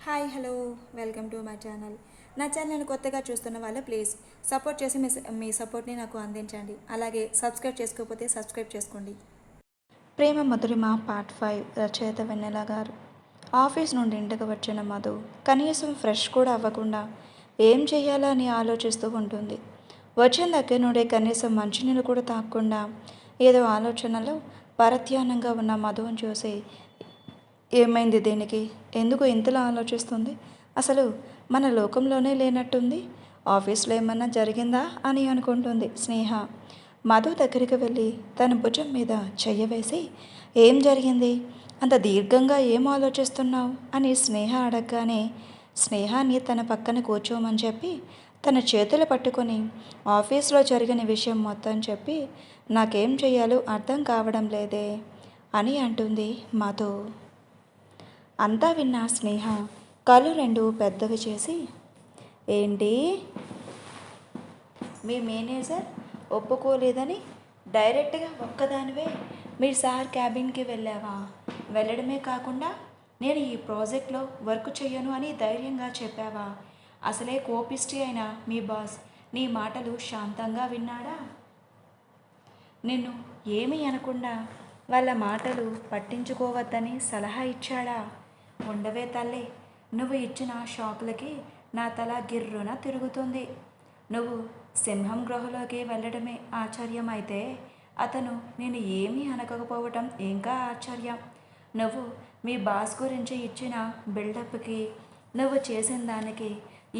Hi hello welcome to my channel. నా ఛానల్ని కొత్తగా చూస్తున్న వాళ్ళు ప్లీజ్ సపోర్ట్ చేసి మీ సపోర్ట్ని నాకు అందించండి. అలాగే సబ్స్క్రైబ్ చేసుకోకపోతే సబ్స్క్రైబ్ చేసుకోండి. ప్రేమ మధురిమ పార్ట్ 5 రచయిత వెన్నెల గారు. ఆఫీస్ నుండి ఇంటికి వచ్చిన మధు కనీసం ఫ్రెష్ కూడా అవ్వకుండా ఏం చేయాలా అని ఆలోచిస్తూ ఉంటుంది. వచ్చిన దగ్గర నుండి కనీసం మంచినీళ్ళు కూడా తాగకుండా ఏదో ఆలోచనలో పరధ్యానంగా ఉన్న మధువుని చూసి ఏమైంది దీనికి, ఎందుకు ఇంతలా ఆలోచిస్తుంది, అసలు మన లోకంలోనే లేనట్టుంది, ఆఫీస్లో ఏమన్నా జరిగిందా అని అనుకుంటుంది స్నేహ. మధు దగ్గరికి వెళ్ళి తన భుజం మీద చెయ్య వేసి ఏం జరిగింది, అంత దీర్ఘంగా ఏం ఆలోచిస్తున్నావు అని స్నేహ అడగగానే స్నేహాన్ని తన పక్కన కూర్చోమని చెప్పి తన చేతులు పట్టుకొని ఆఫీస్లో జరిగిన విషయం మొత్తం చెప్పి నాకేం చెయ్యాలో అర్థం కావడం లేదే అని అంటుంది మధు. అంతా విన్న స్నేహ కళ్ళు రెండు పెద్దవి చేసి, ఏంటి, మీ మేనేజర్ ఒప్పుకోలేదని డైరెక్ట్గా ఒక్కదానివే మీ సార్ క్యాబిన్కి వెళ్ళావా? వెళ్ళడమే కాకుండా నేను ఈ ప్రాజెక్ట్లో వర్క్ చెయ్యను అని ధైర్యంగా చెప్పావా? అసలే కోపిష్టి అయిన మీ బాస్ నీ మాటలు శాంతంగా విన్నాడా? నిన్ను ఏమీ అనకుండా వాళ్ళ మాటలు పట్టించుకోవద్దని సలహా ఇచ్చాడా? ఉండవే తల్లి, నువ్వు ఇచ్చిన షాకులకి నా తల గిర్రున తిరుగుతుంది. నువ్వు సింహం గృహలోకి వెళ్ళడమే ఆశ్చర్యం అయితే అతను నేను ఏమీ అనకపోవటం ఇంకా ఆశ్చర్యం. నువ్వు మీ బాస్ గురించి ఇచ్చిన బిల్డప్కి, నువ్వు చేసిన దానికి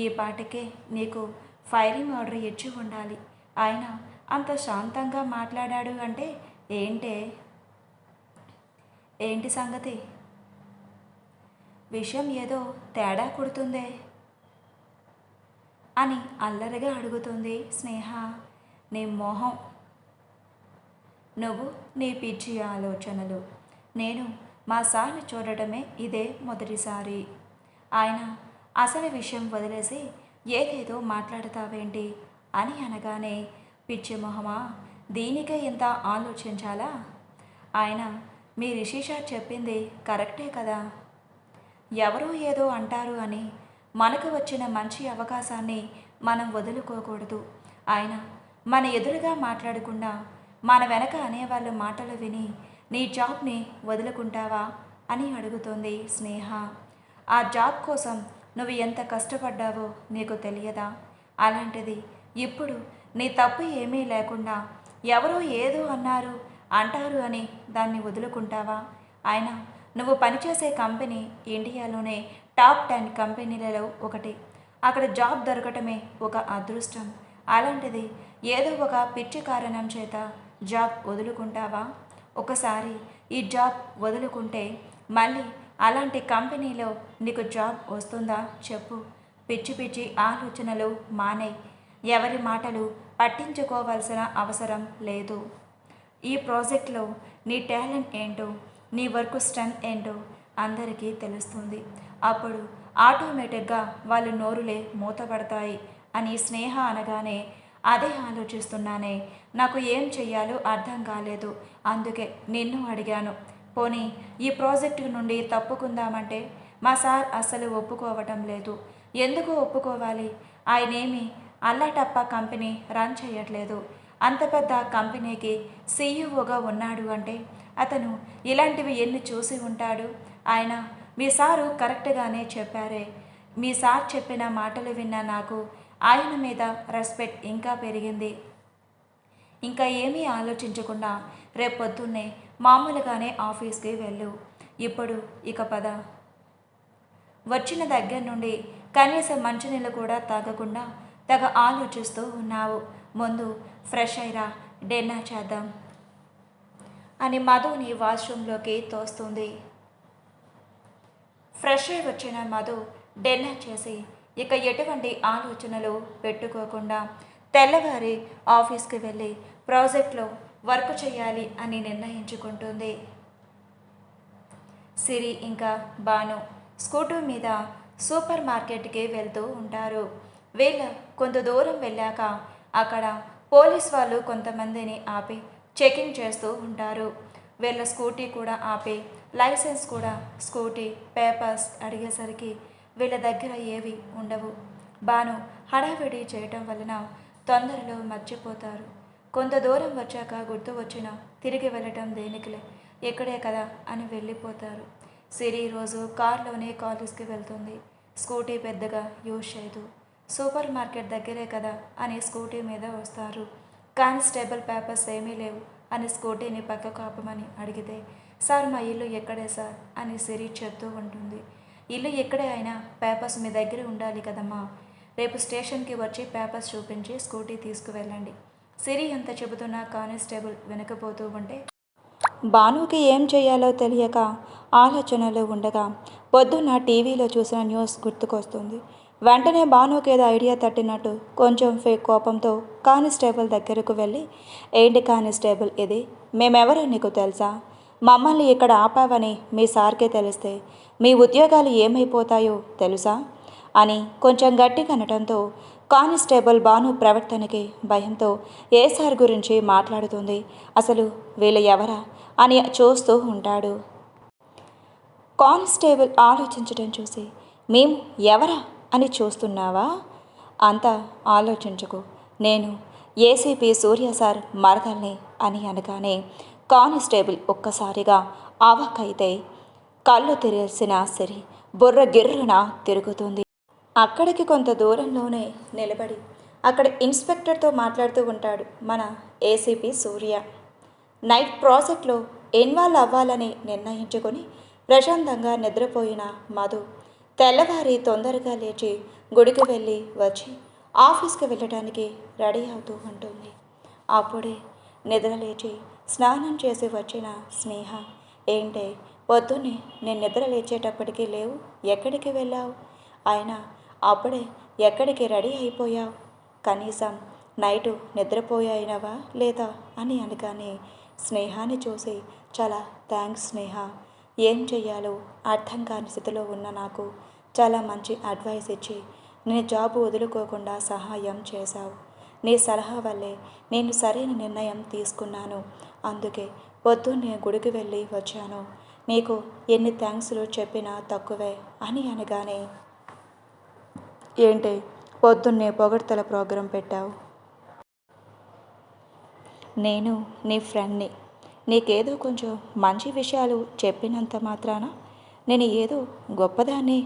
ఈ పాటికే నీకు ఫైరింగ్ ఆర్డర్ ఇచ్చి ఉండాలి. ఆయన అంత శాంతంగా మాట్లాడాడు అంటే ఏంటి సంగతి? విషయం ఏదో తేడా కొడుతుందే అని అల్లరిగా అడుగుతుంది స్నేహ. నీ మోహం, నువ్వు నీ పిచ్చి ఆలోచనలు. నేను మా సార్ని చూడటమే ఇదే మొదటిసారి. ఆయన అసలు విషయం వదిలేసి ఏదేదో మాట్లాడతావేంటి అని అనగానే, పిచ్చి మొహమా, దీనికే ఇంత ఆలోచించాలా? ఆయన మీ రిషిషా చెప్పింది కరెక్టే కదా. ఎవరో ఏదో అంటారు అని మనకు వచ్చిన మంచి అవకాశాన్ని మనం వదులుకోకూడదు. ఆయన మన ఎదురుగా మాట్లాడకుండా మన వెనక అనేవాళ్ళ మాటలు విని నీ జాబ్ని వదులుకుంటావా అని అడుగుతోంది స్నేహ. ఆ జాబ్ కోసం నువ్వు ఎంత కష్టపడ్డావో నీకు తెలియదా? అలాంటిది ఇప్పుడు నీ తప్పు ఏమీ లేకుండా ఎవరో ఏదో అంటారు అని దాన్ని వదులుకుంటావా? ఆయన నువ్వు పనిచేసే కంపెనీ ఇండియాలోనే టాప్ 10 కంపెనీలలో ఒకటి. అక్కడ జాబ్ దొరకటమే ఒక అదృష్టం. అలాంటిది ఏదో ఒక పిచ్చి కారణం చేత జాబ్ వదులుకుంటావా? ఒకసారి ఈ జాబ్ వదులుకుంటే మళ్ళీ అలాంటి కంపెనీలో నీకు జాబ్ వస్తుందా చెప్పు? పిచ్చి పిచ్చి ఆలోచనలు మానే. ఎవరి మాటలు పట్టించుకోవాల్సిన అవసరం లేదు. ఈ ప్రాజెక్ట్లో నీ టాలెంట్ ఏంటో, నీ వర్క్ స్ట్రెంత్ ఏంటో అందరికీ తెలుస్తుంది. అప్పుడు ఆటోమేటిక్గా వాళ్ళ నోరులే మూతపడతాయి అని స్నేహ అనగానే, అదే ఆలోచిస్తున్నానే, నాకు ఏం చెయ్యాలో అర్థం కాలేదు, అందుకే నిన్ను అడిగాను. పోనీ ఈ ప్రాజెక్టు నుండి తప్పుకుందామంటే మా సార్ అస్సలు ఒప్పుకోవటం లేదు. ఎందుకు ఒప్పుకోవాలి? ఆయనేమి అల్లాటప్ప కంపెనీ రన్ చేయట్లేదు. అంత పెద్ద కంపెనీకి సీఈఓగా ఉన్నాడు అంటే అతను ఇలాంటివి ఎన్ని చూసి ఉంటాడు? ఆయన మీ సారు కరెక్ట్గానే చెప్పారే. మీ సార్ చెప్పిన మాటలు విన్న నాకు ఆయన మీద రెస్పెక్ట్ ఇంకా పెరిగింది. ఇంకా ఏమీ ఆలోచించకుండా రేపొద్దున్నే మామూలుగానే ఆఫీస్కి వెళ్ళు. ఇప్పుడు ఇక పద. వచ్చిన దగ్గర నుండి కనీసం మంచినీళ్ళు కూడా తాగకుండా తెగ ఆలోచిస్తూ ఉన్నావు. ముందు ఫ్రెష్ అయ్యిరా, డిన్నర్ చేద్దాం అని మధుని వాష్రూమ్లోకి తోస్తుంది. ఫ్రెష్ అయి వచ్చిన మధు డిన్నర్ చేసి ఇక ఎటువంటి ఆలోచనలు పెట్టుకోకుండా తెల్లవారి ఆఫీస్కి వెళ్ళి ప్రాజెక్ట్లో వర్క్ చేయాలి అని నిర్ణయించుకుంటుంది. సిరి ఇంకా బాను స్కూటర్ మీద సూపర్ మార్కెట్కి వెళ్తూ ఉంటారు. వీళ్ళ కొంత దూరం వెళ్ళాక అక్కడ పోలీస్ వాళ్ళు కొంతమందిని ఆపి చెకింగ్ చేస్తూ ఉంటారు. వీళ్ళ స్కూటీ కూడా ఆపి లైసెన్స్ కూడా, స్కూటీ పేపర్స్ అడిగేసరికి వీళ్ళ దగ్గర ఏవి ఉండవు. బాను హడావిడి చేయటం వలన తొందరలో మర్చిపోతారు. కొంత దూరం వచ్చాక గుర్తు వచ్చిన తిరిగి వెళ్ళటం దేనికిలే, ఇక్కడే కదా అని వెళ్ళిపోతారు. సిరి రోజు కారులోనే కాలేజ్కి వెళ్తుంది. స్కూటీ పెద్దగా యూజ్ చేయదు. సూపర్ మార్కెట్ దగ్గరే కదా అని స్కూటీ మీద వస్తారు. కానిస్టేబుల్ పేపర్స్ ఏమీ లేవు అని స్కూటీని పక్కకు ఆపమని అడిగితే, సార్ మా ఇల్లు ఎక్కడే సార్ అని సిరి చెప్తూ ఉంటుంది. ఇల్లు ఎక్కడే అయినా పేపర్స్ మీ దగ్గర ఉండాలి కదమ్మా. రేపు స్టేషన్కి వచ్చి పేపర్స్ చూపించి స్కూటీ తీసుకువెళ్ళండి. సిరి ఎంత చెబుతున్నా కానిస్టేబుల్ వెనకపోతూ ఉంటే బానుకి ఏం చేయాలో తెలియక ఆలోచనలో ఉండగా పొద్దున్న టీవీలో చూసిన న్యూస్ గుర్తుకొస్తుంది. వెంటనే బానుకి ఏదో ఐడియా తట్టినట్టు కొంచెం కోపంతో కానిస్టేబుల్ దగ్గరకు వెళ్ళి, ఏంటి కానిస్టేబుల్ ఇది, మేమెవరో నీకు తెలుసా? మమ్మల్ని ఇక్కడ ఆపావని మీ సార్కే తెలిస్తే మీ ఉద్యోగాలు ఏమైపోతాయో తెలుసా అని కొంచెం గట్టిగా అనటంతో కానిస్టేబుల్ బాను ప్రవర్తనకి భయంతో ఏ సార్ గురించి మాట్లాడుతుంది, అసలు వీళ్ళు ఎవరా అని చూస్తూ ఉంటాడు. కానిస్టేబుల్ ఆలోచించడం చూసి, మేము ఎవరా అని చూస్తున్నావా? అంతా ఆలోచించకు, నేను ఏసీపీ సూర్య సార్ మరదల్ని అని అనగానే కానిస్టేబుల్ ఒక్కసారిగా ఆవకైతే కళ్ళు తెరిసిన సిరి బుర్ర గిర్రున తిరుగుతుంది. అక్కడికి కొంత దూరంలోనే నిలబడి అక్కడ ఇన్స్పెక్టర్తో మాట్లాడుతూ ఉంటాడు మన ఏసీపీ సూర్య. నైట్ ప్రాజెక్ట్లో ఇన్వాల్వ్ అవ్వాలని నిర్ణయించుకొని ప్రశాంతంగా నిద్రపోయిన మధు తెల్లవారి తొందరగా లేచి గుడికి వెళ్ళి వచ్చి ఆఫీస్కి వెళ్ళడానికి రెడీ అవుతూ ఉంటుంది. అప్పుడే నిద్ర లేచి స్నానం చేసి వచ్చిన స్నేహ, ఏంటే పొద్దున్నే నేను నిద్ర లేచేటప్పటికి లేవు, ఎక్కడికి వెళ్ళావు? అయినా అప్పుడే ఎక్కడికి రెడీ అయిపోయావు? కనీసం నైటు నిద్రపోయాయినవా లేదా అని అనగానే స్నేహాన్ని చూసి, చాలా థ్యాంక్స్ స్నేహ, ఏం చెయ్యాలో అర్థం కాని స్థితిలో ఉన్న నాకు చాలా మంచి అడ్వైస్ ఇచ్చి నేను జాబ్ వదులుకోకుండా సహాయం చేశావు. నీ సలహా వల్లే నేను సరైన నిర్ణయం తీసుకున్నాను. అందుకే పొద్దున్నే గుడికి వెళ్ళి వచ్చాను. నీకు ఎన్ని థ్యాంక్స్లు చెప్పినా తక్కువే అని అనగానే, ఏంటి పొద్దున్నే పొగడ్తల ప్రోగ్రాం పెట్టావు? నేను నీ ఫ్రెండ్ని, నీకేదో కొంచెం మంచి విషయాలు చెప్పినంత మాత్రాన నేను ఏదో గొప్పదాన్ని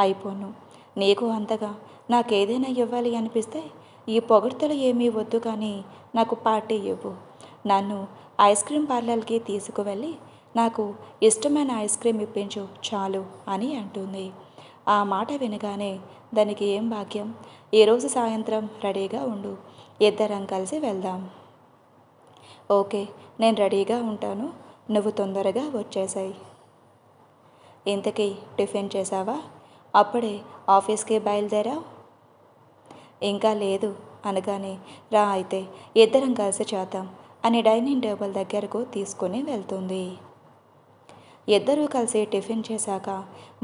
అయిపోను. నీకు అంతగా నాకేదైనా ఇవ్వాలి అనిపిస్తే ఈ పొగడ్తలు ఏమీ వద్దు, కానీ నాకు పార్టీ ఇవ్వు. నన్ను ఐస్ క్రీమ్ పార్లర్కి తీసుకువెళ్ళి నాకు ఇష్టమైన ఐస్ క్రీమ్ ఇప్పించు చాలు అని అంటుంది. ఆ మాట వినగానే దానికి ఏం భాగ్యం, ఈరోజు సాయంత్రం రెడీగా ఉండు, ఇద్దరం కలిసి వెళ్దాం. ఓకే, నేను రెడీగా ఉంటాను, నువ్వు తొందరగా వచ్చేసాయి. ఇంతకీ టిఫిన్ చేసావా? అప్పుడే ఆఫీస్కి బయలుదేరావు? ఇంకా లేదు అనగానే, రా అయితే ఇద్దరం కలిసి చేద్దాం అని డైనింగ్ టేబుల్ దగ్గరకు తీసుకుని వెళ్తుంది. ఇద్దరూ కలిసి టిఫిన్ చేశాక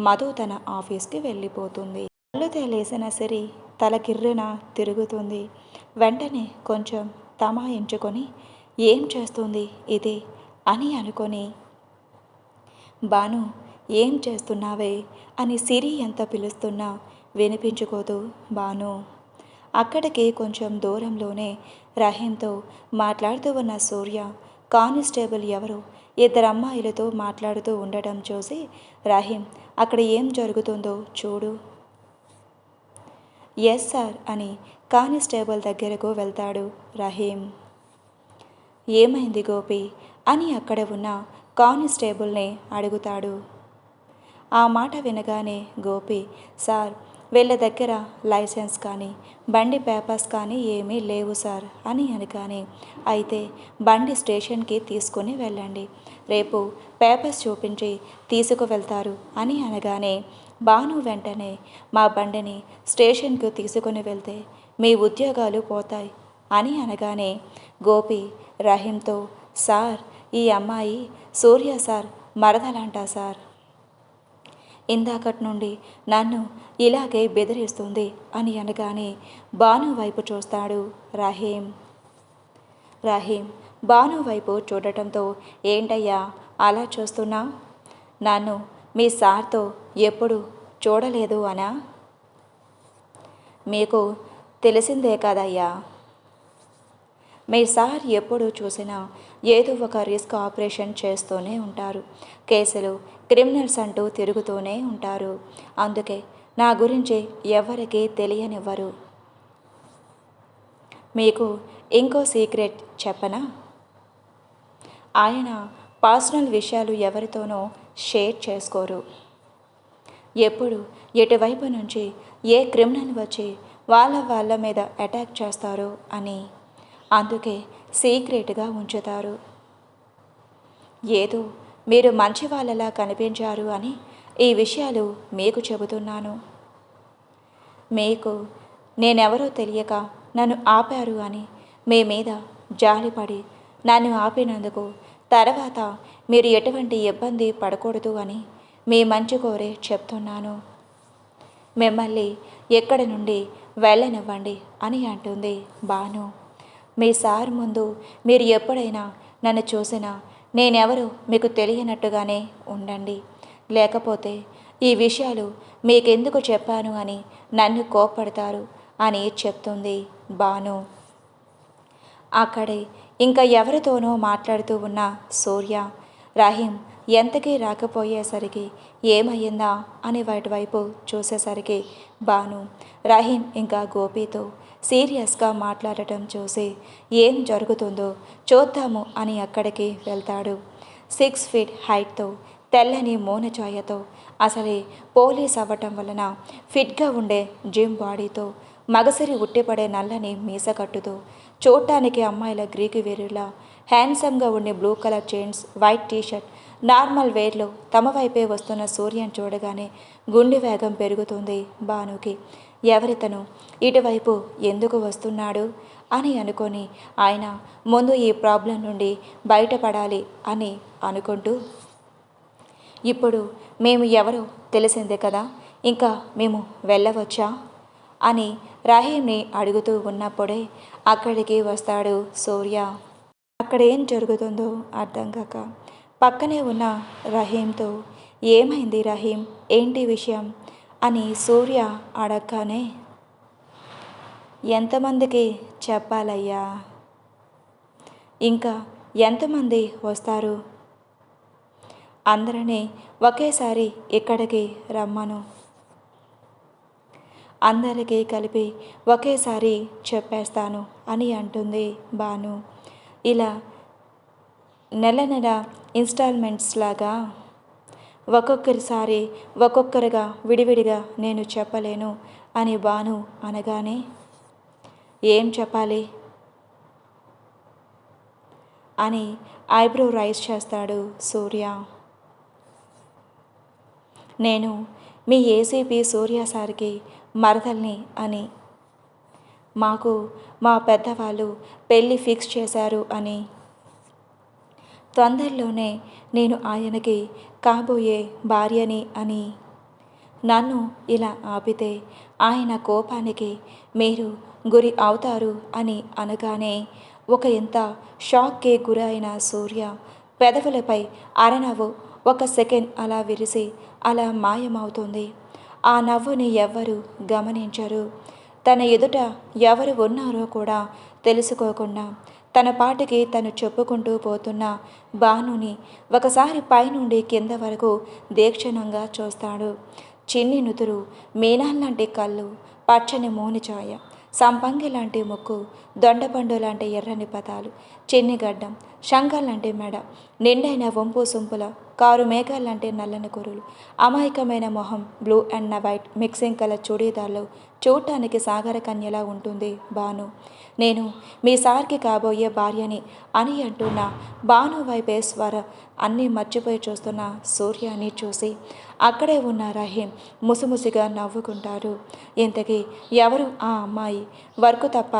మధు తన ఆఫీస్కి వెళ్ళిపోతుంది. కళ్ళు తేలేసిన సిరి తల కిర్రున తిరుగుతుంది. వెంటనే కొంచెం తమాయించుకొని, ఏం చేస్తుంది ఇది అని అనుకొని, బాను ఏం చేస్తున్నావే అని సిరి ఎంత పిలుస్తున్నా వినిపించుకోదు బాను. అక్కడికి కొంచెం దూరంలోనే రహీంతో మాట్లాడుతూ ఉన్న సూర్య, కానిస్టేబుల్ ఎవరు ఇద్దరు అమ్మాయిలతో మాట్లాడుతూ ఉండటం చూసి, రహీం అక్కడ ఏం జరుగుతుందో చూడు. ఎస్ సార్ అని కానిస్టేబుల్ దగ్గరకు వెళ్తాడు రహీం. ఏమైంది గోపి అని అక్కడ ఉన్న కానిస్టేబుల్ని అడుగుతాడు. ఆ మాట వినగానే గోపి, సార్ వీళ్ళ దగ్గర లైసెన్స్ కానీ బండి పేపర్స్ కానీ ఏమీ లేవు సార్ అని అనగానే, అయితే బండి స్టేషన్కి తీసుకొని వెళ్ళండి, రేపు పేపర్స్ చూపించి తీసుకువెళ్తారు అని అనగానే, బాను వెంటనే మా బండిని స్టేషన్కు తీసుకొని వెళ్తే మీ ఉద్యోగాలు పోతాయి అని అనగానే గోపి రహీంతో, సార్ ఈ అమ్మాయి సూర్య సార్ మరదలంట సార్, ఇందాకటి నుండి నన్ను ఇలాగే బెదిరిస్తుంది అని అనగానే బాను వైపు చూస్తాడు రహీం. బాను వైపు చూడటంతో, ఏంటయ్యా అలా చూస్తున్నావు? నన్ను మీ సార్తో ఎప్పుడు చూడలేదు అనా? మీకు తెలిసిందే కదయ్యా, మీ సార్ ఎప్పుడు చూసినా ఏదో ఒక రిస్క్ ఆపరేషన్ చేస్తూనే ఉంటారు. కేసులు, క్రిమినల్స్ అంటూ తిరుగుతూనే ఉంటారు. అందుకే నా గురించి ఎవరికీ తెలియనివ్వరు. మీకు ఇంకో సీక్రెట్ చెప్పనా? ఆయన పర్సనల్ విషయాలు ఎవరితోనో షేర్ చేసుకోరు. ఎప్పుడు ఎటువైపు నుంచి ఏ క్రిమినల్ వచ్చి వాళ్ళ మీద అటాక్ చేస్తారో అని, అందుకే సీక్రెట్గా ఉంచుతారు. ఏదో మీరు మంచి వాళ్ళలా కనిపించారు అని ఈ విషయాలు మీకు చెబుతున్నాను. మీకు నేనెవరో తెలియక నన్ను ఆపారు అని మీ మీద జాలిపడి నన్ను ఆపినందుకు తర్వాత మీరు ఎటువంటి ఇబ్బంది పడకూడదు అని మీ మంచి కోరే చెప్తున్నాను. మిమ్మల్ని ఎక్కడి నుండి వెళ్ళనివ్వండి అని అంటుంది భాను. మీ సార్ ముందు మీరు ఎప్పుడైనా నన్ను చూసినా నేనెవరో మీకు తెలియనట్టుగానే ఉండండి. లేకపోతే ఈ విషయాలు మీకెందుకు చెప్పాను అని నన్ను కోప్పడతారు అని చెప్తుంది భాను. అక్కడే ఇంకా ఎవరితోనో మాట్లాడుతూ ఉన్న సూర్య, రహీం ఎంతకీ రాకపోయేసరికి ఏమయ్యిందా అని వాటి వైపు చూసేసరికి భాను రహీం ఇంకా గోపీతో సీరియస్గా మాట్లాడటం చూసి ఏం జరుగుతుందో చూద్దాము అని అక్కడికి వెళ్తాడు. 6 ఫీట్ హైట్తో, తెల్లని మోనఛాయతో, అసలే పోలీస్ అవ్వటం వలన ఫిట్గా ఉండే జిమ్ బాడీతో, మగసిరి ఉట్టిపడే నల్లని మీసకట్టుతో, చూడటానికి అమ్మాయిల గ్రీకు వేరులా హ్యాండ్సమ్గా ఉండే blue colour jeans, white T-shirt, normal వేర్లో తమ వైపే వస్తున్న సూర్యను చూడగానే గుండె వేగం పెరుగుతుంది భానుకి. ఎవరితను ఇటువైపు ఎందుకు వస్తున్నాడు అని అనుకొని ఆయన ముందు ఈ ప్రాబ్లం నుండి బయటపడాలి అని అనుకుంటూ, ఇప్పుడు మేము ఎవరో తెలిసిందే కదా, ఇంకా మేము వెళ్ళవచ్చా అని రహీంని అడుగుతూ ఉన్నప్పుడే అక్కడికి వస్తాడు సూర్య. అక్కడ ఏం జరుగుతుందో అర్థం కాక పక్కనే ఉన్న రహీంతో, ఏమైంది రహీం, ఏంటి విషయం అని సూర్య అడగగానే, ఎంతమందికి చెప్పాలయ్యా, ఇంకా ఎంతమంది వస్తారు, అందరినీ ఒకేసారి ఇక్కడికి రమ్మను, అందరికీ కలిపి ఒకేసారి చెప్పేస్తాను అని అంటుంది భాను. ఇలా నెల ఇన్స్టాల్మెంట్స్ లాగా ఒక్కొక్కసారి ఒక్కొక్కరుగా విడివిడిగా నేను చెప్పలేను అని భాను అనగానే, ఏం చెప్పాలి అని ఐబ్రో రైజ్ చేస్తాడు సూర్య. నేను మీ ఏసీపీ సూర్య సార్కి మరదల్ని అని, మాకు మా పెద్దవాళ్ళు పెళ్ళి ఫిక్స్ చేశారు అని, తొందరలోనే నేను ఆయనకి కాబోయే భార్యని అని, నన్ను ఇలా ఆపితే ఆయన కోపానికి మీరు గురి అవుతారు అని అనగానే ఒక ఎంత షాక్కి గురైన సూర్య పెదవులపై అరనవ్వు ఒక సెకండ్ అలా విరిసి అలా మాయమవుతుంది. ఆ నవ్వుని ఎవ్వరూ గమనించరు. తన ఎదుట ఎవరు ఉన్నారో కూడా తెలుసుకోకుండా తన పాటికి తను చెప్పుకుంటూ పోతున్న భానుని ఒకసారి పైనుండి కింద వరకు దీక్షణంగా చూస్తాడు. చిన్ని నుదురు, మీనాల్లాంటి కళ్ళు, పచ్చని మోనిఛాయ, సంపంగి లాంటి ముక్కు, దొండపండు లాంటి ఎర్రని పదాలు, చిన్ని గడ్డం, శంఖాల్లాంటి మెడ, నిండైన వంపు సొంపుల కారు మేఘాల్లాంటి నల్లని కురులు, అమాయకమైన మొహం, blue and white mixing colour చూడీదార్లు, చూడటానికి సాగర కన్యలా ఉంటుంది భాను. నేను మీ సార్కి కాబోయే భార్యని అని అంటున్న భాను వైపే స్వర అన్నీ మర్చిపోయి చూస్తున్న సూర్యాని చూసి అక్కడే ఉన్న రహీం ముసిముసిగా నవ్వుకుంటారు. ఇంతకీ ఎవరు ఆ అమ్మాయి? వర్క్ తప్ప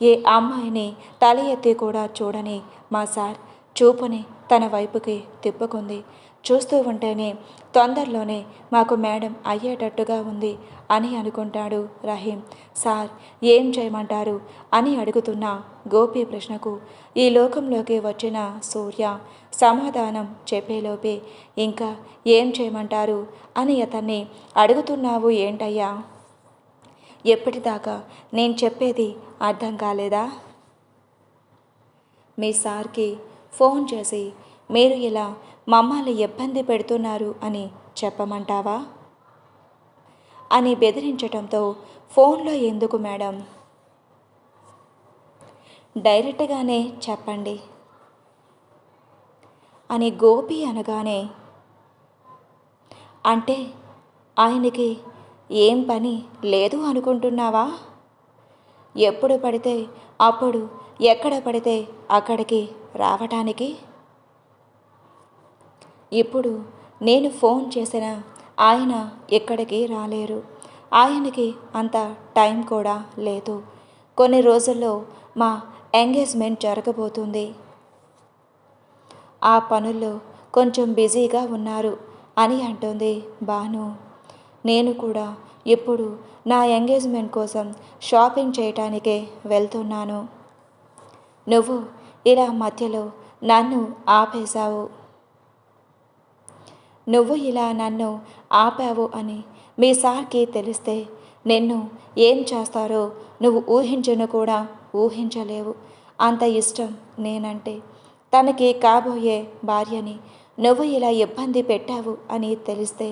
ఏ అమ్మాయిని తల ఎత్తి కూడా చూడని మా సార్ చూపుని తన వైపుకి తిప్పుకుంది. చూస్తూ ఉంటేనే తొందరలోనే మాకు మేడం అయ్యేటట్టుగా ఉంది అని అనుకుంటాడు రహీం. సార్ ఏం చేయమంటారు అని అడుగుతున్న గోపి ప్రశ్నకు ఈ లోకంలోకి వచ్చిన సూర్య సమాధానం చెప్పేలోపే ఇంకా ఏం చేయమంటారు అని అతన్ని అడుగుతున్నావు ఏంటయ్యా? ఎప్పటిదాకా నేను చెప్పేది అర్థం కాలేదా? మీ సార్కి ఫోన్ చేసి మీరు ఇలా మమ్మల్ని ఇబ్బంది పెడుతున్నారు అని చెప్పమంటావా అని బెదిరించటంతో ఫోన్లో ఎందుకు మేడం, డైరెక్ట్గానే చెప్పండి అని గోపి అనగానే, అంటే ఆయనకి ఏం పని లేదు అనుకుంటున్నావా? ఎప్పుడు పడితే అప్పుడు ఎక్కడ పడితే అక్కడికి రావటానికి? ఇప్పుడు నేను ఫోన్ చేసిన ఆయన ఎక్కడికి రాలేరు. ఆయనకి అంత టైం కూడా లేదు. కొన్ని రోజుల్లో మా ఎంగేజ్మెంట్ జరగబోతుంది. ఆ పనుల్లో కొంచెం బిజీగా ఉన్నారు అని అంటుంది భాను. నేను కూడా ఇప్పుడు నా ఎంగేజ్మెంట్ కోసం షాపింగ్ చేయటానికే వెళ్తున్నాను. నువ్వు ఇలా మధ్యలో నన్ను ఆపేశావు. నువ్వు ఇలా నన్ను ఆపావు అని మీ సార్కి తెలిస్తే నిన్ను ఏం చేస్తారో నువ్వు ఊహించను కూడా ఊహించలేవు. అంత ఇష్టం నేనంటే. తనకి కాబోయే భార్యని నువ్వు ఇలా ఇబ్బంది పెట్టావు అని తెలిస్తే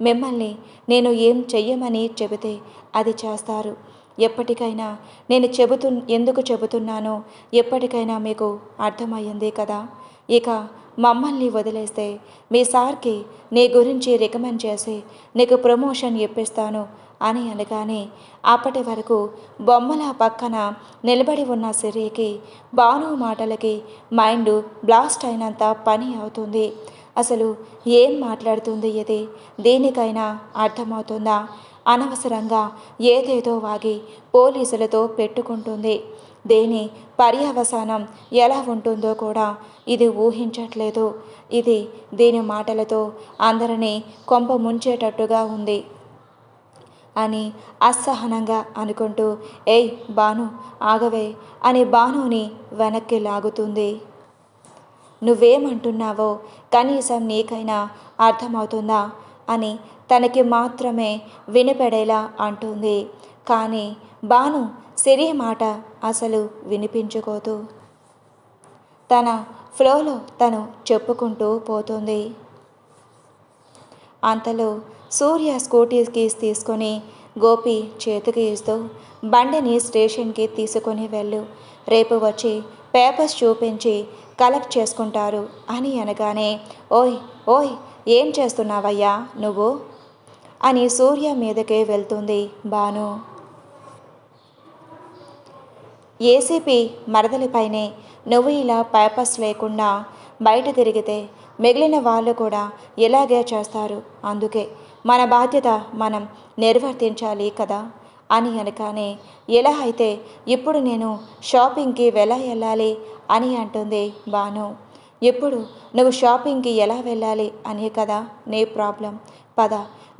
మిమ్మల్ని నేను ఏం చెయ్యమని చెబితే అది చేస్తారు. ఎప్పటికైనా నేను ఎందుకు చెబుతున్నానో ఎప్పటికైనా మీకు అర్థమయ్యింది కదా. ఇక మమ్మల్ని వదిలేస్తే మీ సార్కి నీ గురించి రికమెండ్ చేసి నీకు ప్రమోషన్ ఇప్పిస్తాను అని అనగానే అప్పటి వరకు బొమ్మల పక్కన నిలబడి ఉన్న సిరికి భాను మాటలకి మైండ్ బ్లాస్ట్ అయినంత పని అవుతుంది. అసలు ఏం మాట్లాడుతుంది ఇది? దేనికైనా అర్థమవుతుందా? అనవసరంగా ఏదేదో వాగి పోలీసులతో పెట్టుకుంటుంది. దేని పర్యవసానం ఎలా ఉంటుందో కూడా ఇది ఊహించట్లేదు. ఇది దీని మాటలతో అందరినీ కొంప ముంచేటట్టుగా ఉంది అని అసహనంగా అనుకుంటూ, ఏయ్ భాను ఆగవే అని భానుని వెనక్కి లాగుతుంది. నువ్వేమంటున్నావో కనీసం నీకైనా అర్థమవుతుందా అని తనకి మాత్రమే వినిపడేలా అంటుంది. కానీ భాను సిరి మాట అసలు వినిపించుకోదు. తన ఫ్లోలో తను చెప్పుకుంటూ పోతుంది. అంతలో సూర్య స్కూటీ కీస్ తీసుకొని గోపి చేతికి ఇస్తూ బండిని స్టేషన్కి తీసుకొని వెళ్ళు, రేపు వచ్చి పేపర్స్ చూపించి కలెక్ట్ చేసుకుంటారు అని అనగానే, ఓయ్ ఓయ్ ఏం చేస్తున్నావయ్యా నువ్వు అని సూర్య మీదకే వెళ్తుంది భాను. ఏసీపీ మరదలిపైనే నువ్వు ఇలా పేపర్స్ లేకుండా బయట తిరిగితే మిగిలిన వాళ్ళు కూడా ఇలాగే చేస్తారు. అందుకే మన బాధ్యత మనం నిర్వర్తించాలి కదా అని అనగానే, ఎలా అయితే ఇప్పుడు నేను షాపింగ్కి ఎలా వెళ్ళాలి అని అంటుంది భాను. ఇప్పుడు నువ్వు షాపింగ్కి ఎలా వెళ్ళాలి అనే కదా నీ ప్రాబ్లం. పద,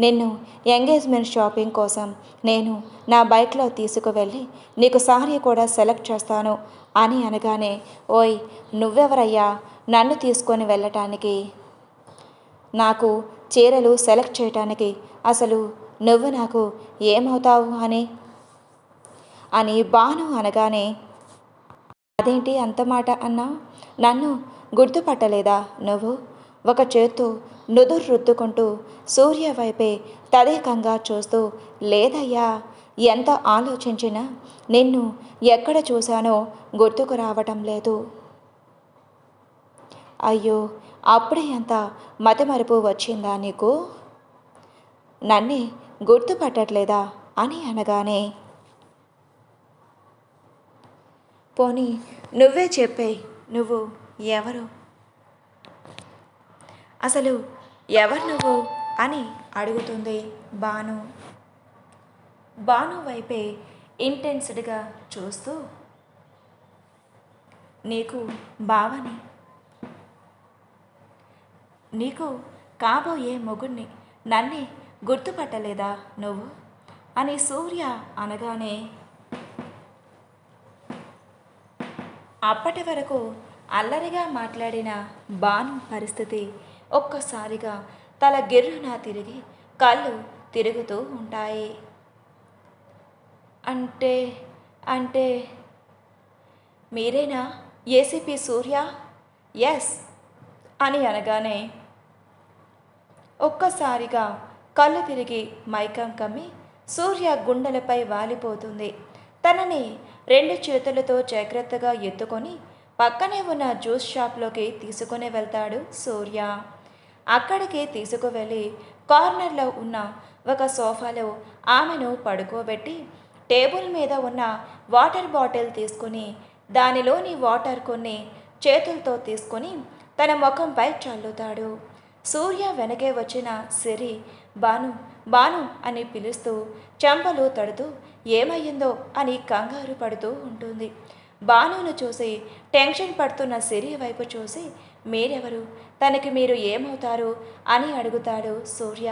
నిన్ను ఎంగేజ్మెంట్ షాపింగ్ కోసం నేను నా బైక్లో తీసుకువెళ్ళి నీకు సారీ కూడా సెలెక్ట్ చేస్తాను అని అనగానే, ఓయ్ నువ్వెవరయ్యా నన్ను తీసుకొని వెళ్ళటానికి, నాకు చీరలు సెలెక్ట్ చేయటానికి? అసలు నువ్వు నాకు ఏమవుతావు అని భాను అనగానే, అదేంటి అంత మాట అన్నా? నన్ను గుర్తుపట్టలేదా నువ్వు? ఒక చేత్తో నుదురు రుద్దుకుంటూ సూర్య వైపే తదేకంగా చూస్తూ, లేదయ్యా, ఎంత ఆలోచించినా నిన్ను ఎక్కడ చూశానో గుర్తుకు రావటం లేదు. అయ్యో, అప్పుడే ఎంత మతిమరుపు వచ్చిందా నీకు? నన్నే గుర్తుపట్టట్లేదా అని అనగానే, పోనీ నువ్వే చెప్పే, నువ్వు ఎవరు? అసలు ఎవరు నువ్వు అని అడుగుతుంది భాను. భాను వైపే ఇంటెన్స్డ్గా చూస్తూ, నీకు బావని, నీకు కాబోయే మొగుణ్ణి నన్నే గుర్తుపట్టలేదా నువ్వు అని సూర్య అనగానే అప్పటి వరకు అల్లరిగా మాట్లాడిన బాను పరిస్థితి ఒక్కసారిగా తల గిర్రున తిరిగి కళ్ళు తిరుగుతూ ఉంటాయి. అంటే అంటే మీరేనా ఏసీపీ సూర్య? ఎస్ అని అనగానే ఒక్కసారిగా కళ్ళు తిరిగి మైకం కమ్మి సూర్య గుండెలపై వాలిపోతుంది. తనని 2 చేతులతో జాగ్రత్తగా ఎత్తుకొని పక్కనే ఉన్న జ్యూస్ షాప్లోకి తీసుకుని వెళ్తాడు సూర్య. అక్కడికి తీసుకువెళ్ళి కార్నర్లో ఉన్న ఒక సోఫాలో ఆమెను పడుకోబెట్టి టేబుల్ మీద ఉన్న వాటర్ బాటిల్ తీసుకుని దానిలోని వాటర్ కొన్ని చేతులతో తీసుకొని తన ముఖంపై చల్లుతాడు. సూర్య వెనకే వచ్చిన సిరి బాను బాను అని పిలుస్తూ చెంపలు తడుతూ ఏమయ్యిందో అని కంగారు పడుతూ ఉంటుంది. బానును చూసి టెన్షన్ పడుతున్న సిరి వైపు చూసి మీరెవరు, తనకి మీరు ఏమవుతారు అని అడుగుతాడు సూర్య.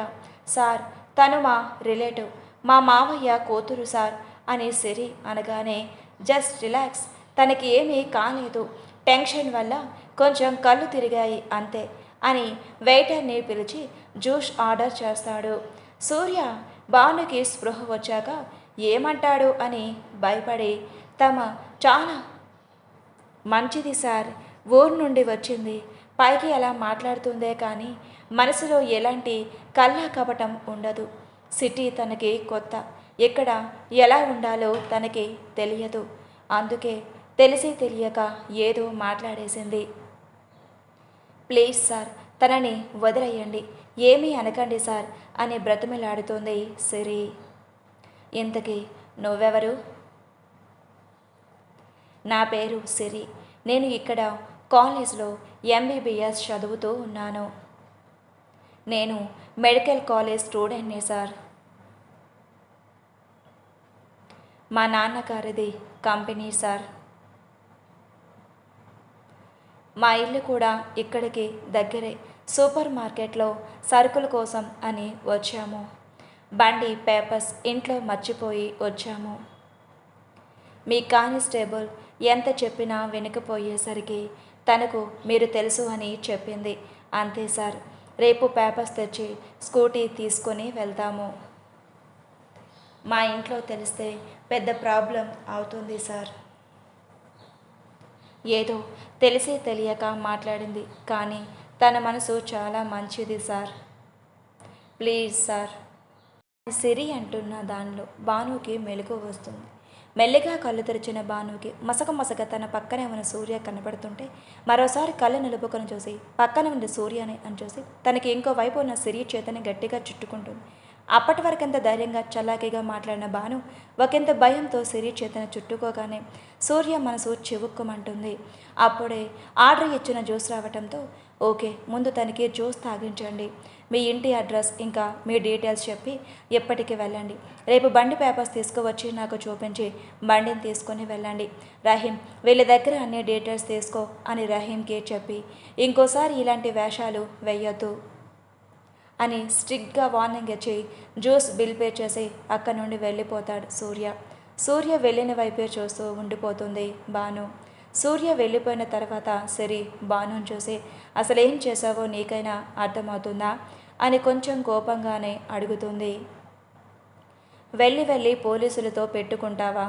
సార్, తను మా రిలేటివ్, మా మావయ్య కూతురు సార్ అని సిరి అనగానే జస్ట్ రిలాక్స్, తనకి ఏమీ కాలేదు, టెన్షన్ వల్ల కొంచెం కళ్ళు తిరిగాయి అంతే అని వెయిటర్ని పిలిచి జ్యూస్ ఆర్డర్ చేస్తాడు. సూర్య బానుకి స్పృహ వచ్చాక ఏమంటాడు అని భయపడి చాలా మంచిది సార్, ఊరు నుండి వచ్చింది, పైకి అలా మాట్లాడుతుందే కానీ మనసులో ఎలాంటి కల్లా కపటం ఉండదు. సిటీ తనకి కొత్త, ఇక్కడ ఎలా ఉండాలో తనకి తెలియదు, అందుకే తెలిసి తెలియక ఏదో మాట్లాడేసింది. ప్లీజ్ సార్, తనని వదిలేయండి, ఏమీ అనకండి సార్ అని బ్రతిమిలాడుతోంది సిరి. ఇంతకీ నువ్వెవరు? నా పేరు సిరి, నేను ఇక్కడ కాలేజ్లో ఎంబీబీఎస్ చదువుతూ ఉన్నాను. నేను మెడికల్ కాలేజ్ స్టూడెంట్ని సార్. మా నాన్నగారిది కంపెనీ సార్. మా ఇల్లు కూడా ఇక్కడికి దగ్గరే, సూపర్ మార్కెట్లో సరుకుల కోసం అని వచ్చాము. బండి పేపర్స్ ఇంట్లో మర్చిపోయి వచ్చాము. మీ కానిస్టేబుల్ ఎంత చెప్పినా వినకపోయేసరికి తనకు మీరు తెలుసు అని చెప్పింది, అంతే సార్. రేపు పేపర్స్ తెచ్చి స్కూటీ తీసుకొని వెళ్తాము. మా ఇంట్లో తెలిస్తే పెద్ద ప్రాబ్లం అవుతుంది సార్. ఏదో తెలిసి తెలియక మాట్లాడింది, కానీ తన మనసు చాలా మంచిది సార్. Please sir. సిరి అంటున్న దానిలో బానుకి మెలకు వస్తుంది. మెల్లిగా కళ్ళు తెరిచిన బానుకి మసక తన పక్కనే ఉన్న సూర్య కనపడుతుంటే మరోసారి కళ్ళు నిలుపుకొని చూసి పక్కన ఉన్న సూర్యని అని చూసి తనకి ఇంకో వైపు ఉన్న సిరి చేతని గట్టిగా చుట్టుకుంటుంది. అప్పటి వరకెంత ధైర్యంగా చలాకీగా మాట్లాడిన బాను ఒకంత భయంతో సిరి చేతను చుట్టుకోగానే సూర్య మనసు చివుక్కుమంటుంది. అప్పుడే ఆర్డర్ ఇచ్చిన జ్యూస్ రావటంతో ఓకే, ముందు తనకి జ్యూస్ తాగించండి, మీ ఇంటి అడ్రస్ ఇంకా మీ డీటెయిల్స్ చెప్పి ఎప్పటికి వెళ్ళండి. రేపు బండి పేపర్స్ తీసుకువచ్చి నాకు చూపించి బండిని తీసుకొని వెళ్ళండి. రహీం, వీళ్ళ దగ్గర అన్ని డీటెయిల్స్ తీసుకో అని రహీంకి చెప్పి ఇంకోసారి ఇలాంటి వేషాలు వేయొద్దు అని స్ట్రిక్ట్గా వార్నింగ్ ఇచ్చి జ్యూస్ బిల్ పే చేసి అక్కడి నుండి వెళ్ళిపోతాడు సూర్య. సూర్య వెళ్ళిన వైపే చూస్తూ ఉండిపోతుంది బాను. సూర్య వెళ్ళిపోయిన తర్వాత సిరి బానుని చూసి అసలేం చేశావో నీకైనా అర్థమవుతుందా అని కొంచెం కోపంగానే అడుగుతుంది. వెళ్ళి పోలీసులతో పెట్టుకుంటావా?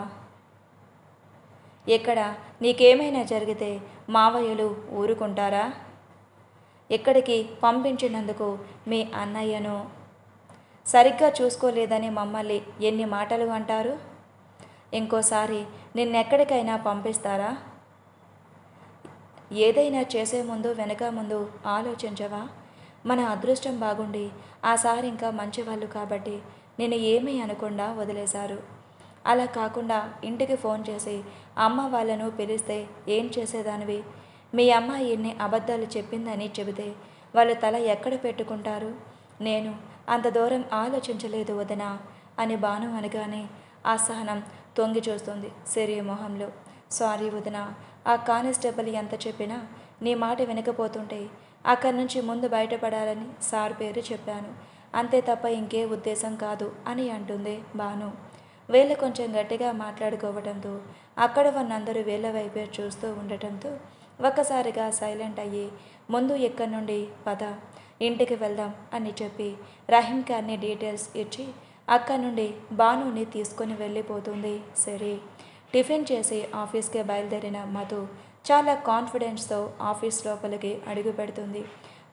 ఇక్కడ నీకేమైనా జరిగితే మావయ్యలు ఊరుకుంటారా? ఇక్కడికి పంపించినందుకు మీ అన్నయ్యను సరిగ్గా చూసుకోలేదని మమ్మల్ని ఎన్ని మాటలు అంటారు? ఇంకోసారి నిన్నెక్కడికైనా పంపిస్తారా? ఏదైనా చేసే ముందు వెనక ముందు ఆలోచించవా? మన అదృష్టం బాగుండి ఆ సార్ ఇంకా మంచివాళ్ళు కాబట్టి నేను ఏమీ అనకుండా వదిలేశారు. అలా కాకుండా ఇంటికి ఫోన్ చేసి అమ్మ వాళ్ళను పిలిస్తే ఏం చేసేదానివి? మీ అమ్మ ఎన్ని అబద్ధాలు చెప్పిందని చెబితే వాళ్ళు తల ఎక్కడ పెట్టుకుంటారు? నేను అంత దూరం ఆలోచించలేదు వదినా అని బాను అనగానే అసహనం తొంగి చూస్తుంది సిరి మొహంలో. సారీ వదినా, ఆ కానిస్టేబుల్ ఎంత చెప్పినా నీ మాట వినకపోతుంటే అక్కడి నుంచి ముందు బయటపడాలని సార్ పేరు చెప్పాను. అంతే తప్ప ఇంకే ఉద్దేశం కాదు అని అంటుంది భాను. వీళ్ళు కొంచెం గట్టిగా మాట్లాడుకోవడంతో అక్కడ ఉన్నందరూ వీళ్ళ వైపే చూస్తూ ఉండటంతో ఒక్కసారిగా సైలెంట్ అయ్యి ముందు ఇక్కడి నుండి పద ఇంటికి వెళ్దాం అని చెప్పి రహీంకి అన్ని డీటెయిల్స్ ఇచ్చి అక్కడి నుండి భానుని తీసుకొని వెళ్ళిపోతుంది. సరే టిఫిన్ చేసి ఆఫీస్కి బయలుదేరిన మధు చాలా కాన్ఫిడెన్స్తో ఆఫీస్ లోపలికి అడుగు పెడుతుంది.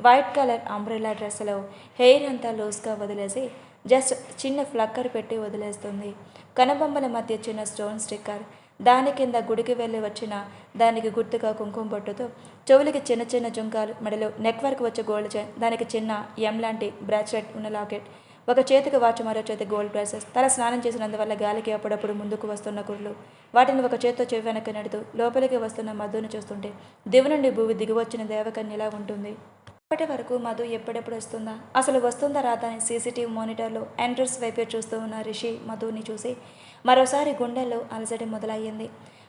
వైట్ కలర్ అంబ్రెల్లా డ్రెస్లో హెయిర్ అంతా లూజ్గా వదిలేసి జస్ట్ చిన్న ఫ్లక్కర్ పెట్టి వదిలేస్తుంది. కనుబొమ్మల మధ్య చిన్న స్టోన్ స్టిక్కర్, దాని కింద గుడికి వెళ్ళి వచ్చిన దానికి గుర్తుగా కుంకుమ బొట్టుతో చెవులకి చిన్న చిన్న జుంకాలు, మెడలో నెక్ వరకు వచ్చే గోల్డ్ చైన్, దానికి చిన్న ఎం లాంటి బ్రాస్లెట్ ఉన్న లాకెట్, ఒక చేతికి వాచ్, మరో చేతికి గోల్డ్ బ్రాసెస్, తల స్నానం చేసినందువల్ల గాలికి అప్పుడప్పుడు ముందుకు వస్తున్న కుర్లు, వాటిని ఒక చేత్తో చెవి వెనక్కి నెడుతూ లోపలికి వస్తున్న మధును చూస్తుంటే దివి నుండి భూమి దిగివచ్చిన దేవకన్యలా ఉంటుంది. ఇప్పటి వరకు మధు ఎప్పుడెప్పుడు వస్తుందా, అసలు వస్తుందా రాదా అని సీసీటీవీ మానిటర్లో ఎంట్రన్స్ వైపే చూస్తూ ఉన్న రిషి మధుని చూసి మరోసారి గుండెల్లో అలజడి మొదలయ్యింది.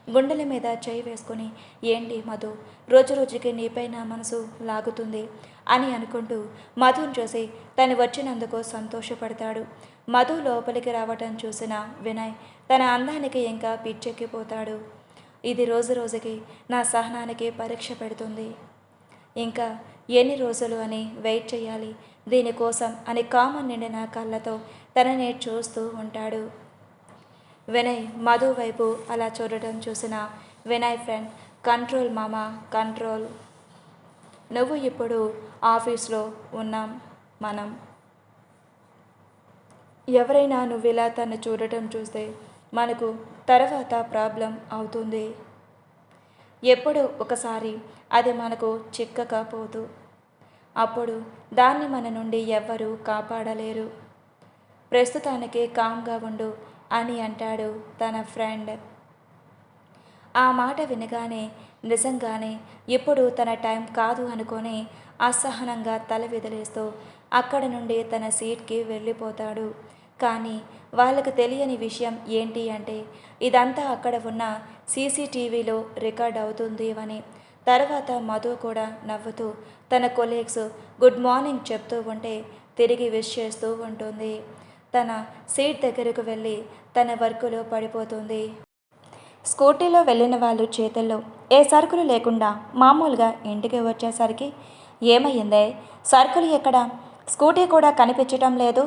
గుండెల మీద చేయి వేసుకుని, ఏంటి మధు, రోజు రోజుకి నీపై నా మనసు లాగుతుంది అని అనుకుంటూ మధుని చూసి తను వచ్చినందుకు సంతోషపడతాడు. మధు లోపలికి రావటం చూసిన వినయ్ తన అందానికి ఇంకా పిచ్చెక్కిపోతాడు. ఇది రోజు రోజుకి నా సహనానికి పరీక్ష పెడుతుంది. ఇంకా ఎన్ని రోజులు అని వెయిట్ చేయాలి దీనికోసం అని కామన్ నిండిన కళ్ళతో తనని చూస్తూ ఉంటాడు. వినయ్ మధు వైపు అలా చూడటం చూసిన వినయ్ ఫ్రెండ్, కంట్రోల్ మామా కంట్రోల్, నువ్వు ఇప్పుడు ఆఫీస్లో ఉన్నాం మనం, ఎవరైనా నువ్వు ఇలా తను చూడటం చూస్తే మనకు తర్వాత ప్రాబ్లం అవుతుంది. ఎప్పుడు ఒకసారి అది మనకు చిక్కకపోదు, అప్పుడు దాన్ని మన నుండి ఎవ్వరూ కాపాడలేరు. ప్రస్తుతానికి కామ్గా ఉండు అని అంటాడు తన ఫ్రెండ్. ఆ మాట వినగానే నిజంగానే ఇప్పుడు తన టైం కాదు అనుకొని అసహనంగా తల విదిలేస్తూ అక్కడ నుండి తన సీట్కి వెళ్ళిపోతాడు. కానీ వాళ్ళకు తెలియని విషయం ఏంటి అంటే ఇదంతా అక్కడ ఉన్న సీసీటీవీలో రికార్డ్ అవుతుంది అని. తర్వాత మధు కూడా నవ్వుతూ తన కొలీగ్స్ గుడ్ మార్నింగ్ చెప్తూ ఉంటే తిరిగి విష్ చేస్తూ ఉంటుంది. తన సీట్ దగ్గరకు వెళ్ళి తన వర్కులో పడిపోతుంది. స్కూటీలో వెళ్ళిన వాళ్ళు చేతుల్లో ఏ సరుకులు లేకుండా మామూలుగా ఇంటికి వచ్చేసరికి ఏమయ్యిందే, సరుకులు ఎక్కడ, స్కూటీ కూడా కనిపించటం లేదు,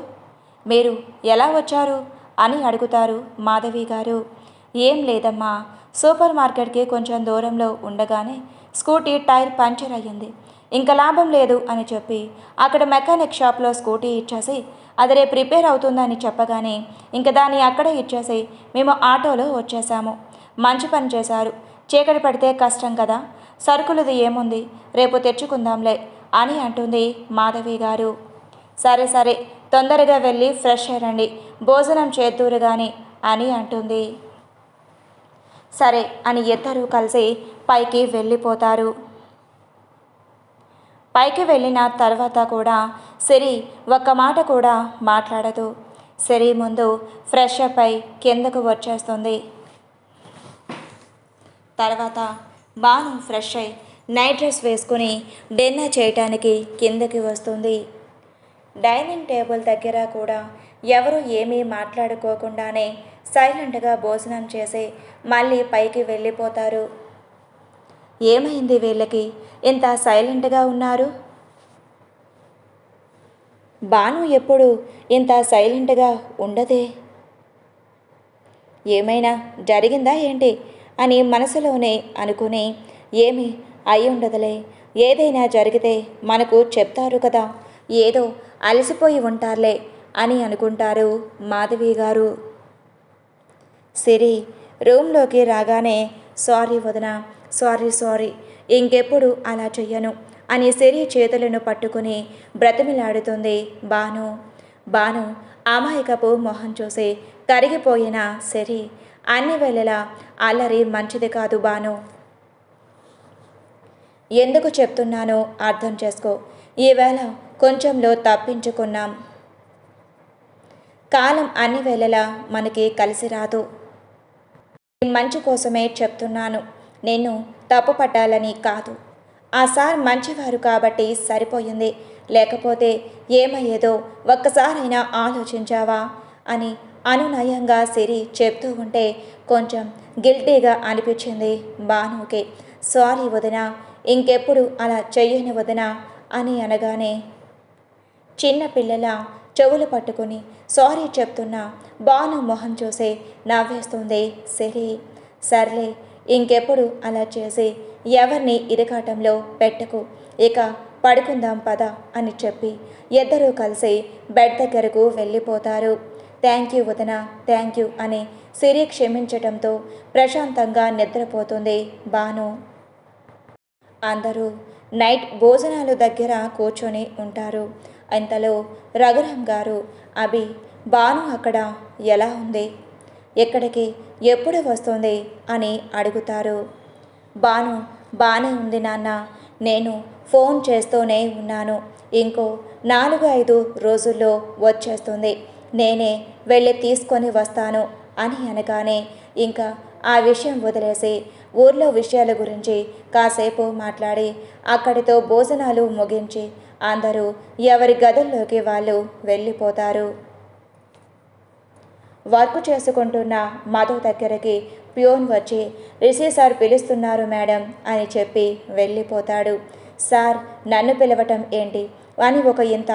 మీరు ఎలా వచ్చారు అని అడుగుతారు మాధవి గారు. ఏం లేదమ్మా, సూపర్ మార్కెట్కి కొంచెం దూరంలో ఉండగానే స్కూటీ టైర్ పంచర్ అయ్యింది, ఇంకా లాభం లేదు అని చెప్పి అక్కడ మెకానిక్ షాప్లో స్కూటీ ఇచ్చేసి అది రేపు రిపేర్ అవుతుందని చెప్పగానే ఇంక దాన్ని అక్కడే ఇచ్చేసి మేము ఆటోలో వచ్చేసాము. మంచి పని చేశారు, చీకటి పడితే కష్టం కదా, సరుకులది ఏముంది రేపు తెచ్చుకుందాంలే అని అంటుంది మాధవి గారు. సరే సరే తొందరగా వెళ్ళి ఫ్రెష్ అయ్యండి, భోజనం చేద్దూరు కానీ అని అంటుంది. సరే అని ఇద్దరూ కలిసి పైకి వెళ్ళిపోతారు. పైకి వెళ్ళిన తర్వాత కూడా సిరి ఒక్క మాట కూడా మాట్లాడదు. సిరి ముందు ఫ్రెష్ అప్ అయి కిందకు వచ్చేస్తుంది. తర్వాత బాను ఫ్రెష్ అయి నైట్ డ్రెస్ వేసుకుని డిన్నర్ చేయటానికి కిందకి వస్తుంది. డైనింగ్ టేబుల్ దగ్గర కూడా ఎవరు ఏమీ మాట్లాడుకోకుండానే సైలెంట్గా భోజనం చేసి మళ్ళీ పైకి వెళ్ళిపోతారు. ఏమైంది వీళ్ళకి ఇంత సైలెంట్గా ఉన్నారు? బాను ఎప్పుడు ఇంత సైలెంట్గా ఉండదే, ఏమైనా జరిగిందా ఏంటి అని మనసులోనే అనుకుని ఏమీ అయి ఉండదులే, ఏదైనా జరిగితే మనకు చెప్తారు కదా, ఏదో అలసిపోయి ఉంటారులే అని అనుకుంటారు మాధవి గారు. సిరి రూమ్లోకి రాగానే సారీ వదిన, సారీ ఇంకెప్పుడు అలా చెయ్యను అని సిరి చేతులను పట్టుకుని బ్రతిమిలాడుతుంది బాను. బాను అమాయకపు మొహం చూసి కరిగిపోయిన సిరి, అన్ని వేళలా అల్లరి మంచిది కాదు బాను, ఎందుకు చెప్తున్నానో అర్థం చేసుకో, ఈవేళ కొంచెంలో తప్పించుకున్నాం, కాలం అన్ని వేళలా మనకి కలిసి రాదు, మంచి కోసమే చెప్తున్నాను, నిన్ను తప్పు పట్టాలని కాదు, ఆ సార్ మంచివారు కాబట్టి సరిపోయింది, లేకపోతే ఏమయ్యేదో ఒక్కసారైనా ఆలోచించావా అని అనునయంగా సిరి చెప్తూ ఉంటే కొంచెం గిల్టీగా అనిపించింది భానుకి. సారీ వదిన, ఇంకెప్పుడు అలా చెయ్యని వదిన అని అనగానే చిన్న పిల్లల చెవులు పట్టుకుని సారీ చెప్తున్న భాను మొహం చూసి నవ్వేస్తుంది సిరి. సర్లే, ఇంకెప్పుడు అలా చేసి ఎవరిని ఇరకాటంలో పెట్టకు, ఇక పడుకుందాం పద అని చెప్పి ఇద్దరూ కలిసి బెడ్ దగ్గరకు వెళ్ళిపోతారు. థ్యాంక్ యూ వదిన, థ్యాంక్ యూ అని సిరి క్షమించటంతో ప్రశాంతంగా నిద్రపోతుంది భాను. అందరూ నైట్ భోజనాలు దగ్గర కూర్చొని ఉంటారు. ఇంతలో రఘురాం గారు, అభి, భాను అక్కడ ఎలా ఉంది, ఎక్కడికి ఎప్పుడు వస్తుంది అని అడుగుతారు. భాను బాగానే ఉంది నాన్న, నేను ఫోన్ చేస్తూనే ఉన్నాను, ఇంకో 4-5 రోజుల్లో వచ్చేస్తుంది, నేనే వెళ్ళి తీసుకొని వస్తాను అని అనగానే ఇంకా ఆ విషయం వదిలేసి ఊర్లో విషయాల గురించి కాసేపు మాట్లాడి అక్కడితో భోజనాలు ముగించి అందరూ ఎవరి గదుల్లోకి వాళ్ళు వెళ్ళిపోతారు. వర్క్ చేసుకుంటున్న మధు దగ్గరికి ప్యూన్ వచ్చి రిషి సార్ పిలుస్తున్నారు మేడం అని చెప్పి వెళ్ళిపోతాడు. సార్ నన్ను పిలవటం ఏంటి అని ఒక ఇంత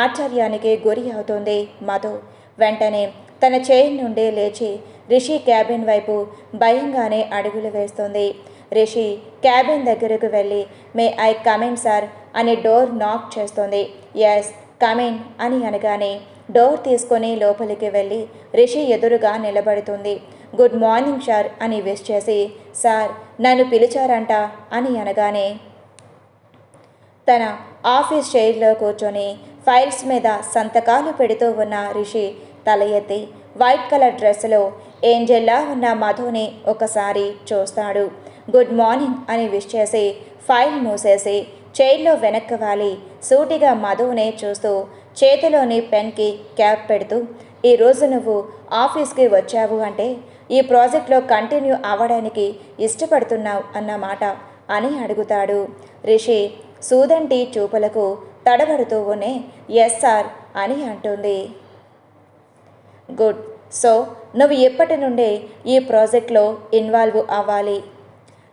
ఆశ్చర్యానికి గురి అవుతుంది మధు. వెంటనే తన చైర్ నుండి లేచి రిషి క్యాబిన్ వైపు భయంగానే అడుగులు వేస్తుంది. రిషి క్యాబిన్ దగ్గరకు వెళ్ళి మే ఐ కమిన్ సార్ అని డోర్ నాక్ చేస్తుంది. ఎస్ కమిన్ అని అనగానే డోర్ తీసుకొని లోపలికి వెళ్ళి రిషి ఎదురుగా నిలబడుతుంది. గుడ్ మార్నింగ్ సార్ అని విష్ చేసి సార్ నన్ను పిలిచారంట అని అనగానే తన ఆఫీస్ చైర్లో కూర్చొని ఫైల్స్ మీద సంతకాలు పెడుతూ ఉన్న రిషి తల ఎత్తి వైట్ కలర్ డ్రెస్లో ఏంజెల్లా ఉన్న మధుని ఒకసారి చూస్తాడు. గుడ్ మార్నింగ్ అని విష్ చేసి ఫైల్ మూసేసి చైర్లో వెనక్కి వాలి సూటిగా మధునే చూస్తూ చేతిలోని పెన్కి క్యాప్ పెడుతూ ఈరోజు నువ్వు ఆఫీస్కి వచ్చావు అంటే ఈ ప్రాజెక్ట్లో కంటిన్యూ అవ్వడానికి ఇష్టపడుతున్నావు అన్నమాట అని అడుగుతాడు. రిషి సూదంటి చూపులకు తడబడుతూనే ఎస్ సార్ అని అంటుంది. గుడ్, సో నువ్వు ఎప్పటి నుండే ఈ ప్రాజెక్ట్లో ఇన్వాల్వ్ అవ్వాలి,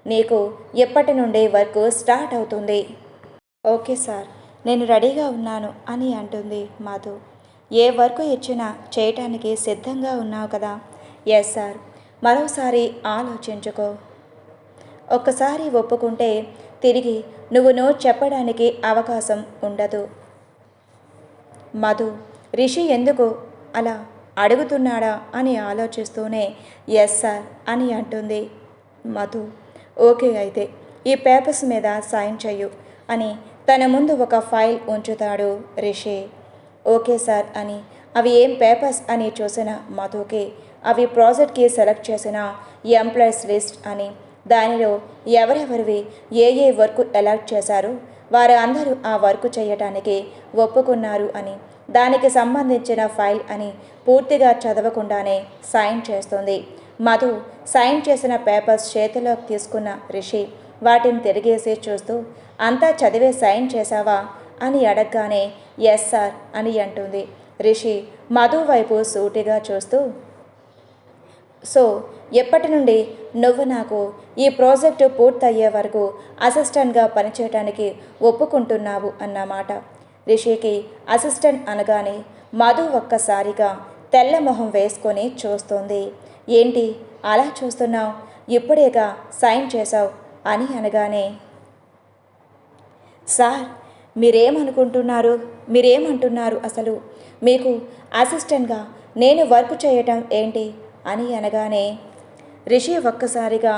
నీకు ఎప్పటి నుండే వర్క్ స్టార్ట్ అవుతుంది. ఓకే సార్, నేను రెడీగా ఉన్నాను అని అంటుంది మధు. ఏ వర్క్ ఇచ్చినా చేయటానికి సిద్ధంగా ఉన్నావు కదా. ఎస్ సార్, మరోసారి ఆలోచించుకో, ఒక్కసారి ఒప్పుకుంటే తిరిగి నువ్వు నో చెప్పడానికి అవకాశం ఉండదు. మధు రిషి ఎందుకు అలా అడుగుతున్నాడా అని ఆలోచిస్తూనే ఎస్ సార్ అని అంటుంది మధు. ఓకే అయితే ఈ పేపర్స్ మీద సైన్ చెయ్యు అని తన ముందు ఒక ఫైల్ ఉంచుతాడు రిషి. ఓకే సార్ అని అవి ఏం పేపర్స్ అని చూసిన మధుకి అవి ప్రాజెక్ట్కి సెలెక్ట్ చేసిన ఎంప్లాయీస్ లిస్ట్ అని, దానిలో ఎవరెవరివి ఏ వర్క్ ఎలర్ట్ చేశారు, వారు అందరూ ఆ వర్క్ చేయటానికి ఒప్పుకున్నారు అని, దానికి సంబంధించిన ఫైల్ అని పూర్తిగా చదవకుండానే సైన్ చేస్తుంది. మధు సైన్ చేసిన పేపర్స్ చేతిలోకి తీసుకున్న రిషి వాటిని తిరిగేసి చూస్తూ అంతా చదివే సైన్ చేశావా అని అడగగానే ఎస్ సార్ అని అంటుంది. రిషి మధు వైపు సూటిగా చూస్తూ సో ఎప్పటి నుండి నువ్వు నాకు ఈ ప్రాజెక్టు పూర్తయ్యే వరకు అసిస్టెంట్గా పనిచేయటానికి ఒప్పుకుంటున్నావు అన్నమాట. రిషికి అసిస్టెంట్ అనగానే మధు ఒక్కసారిగా తెల్ల మొహం వేసుకొని చూస్తుంది. ఏంటి అలా చూస్తున్నావు, ఇప్పుడేగా సైన్ చేశావు అని అనగానే సార్ మీరేమంటున్నారు అసలు, మీకు అసిస్టెంట్గా నేను వర్క్ చేయటం ఏంటి అని అనగానే రిషి ఒక్కసారిగా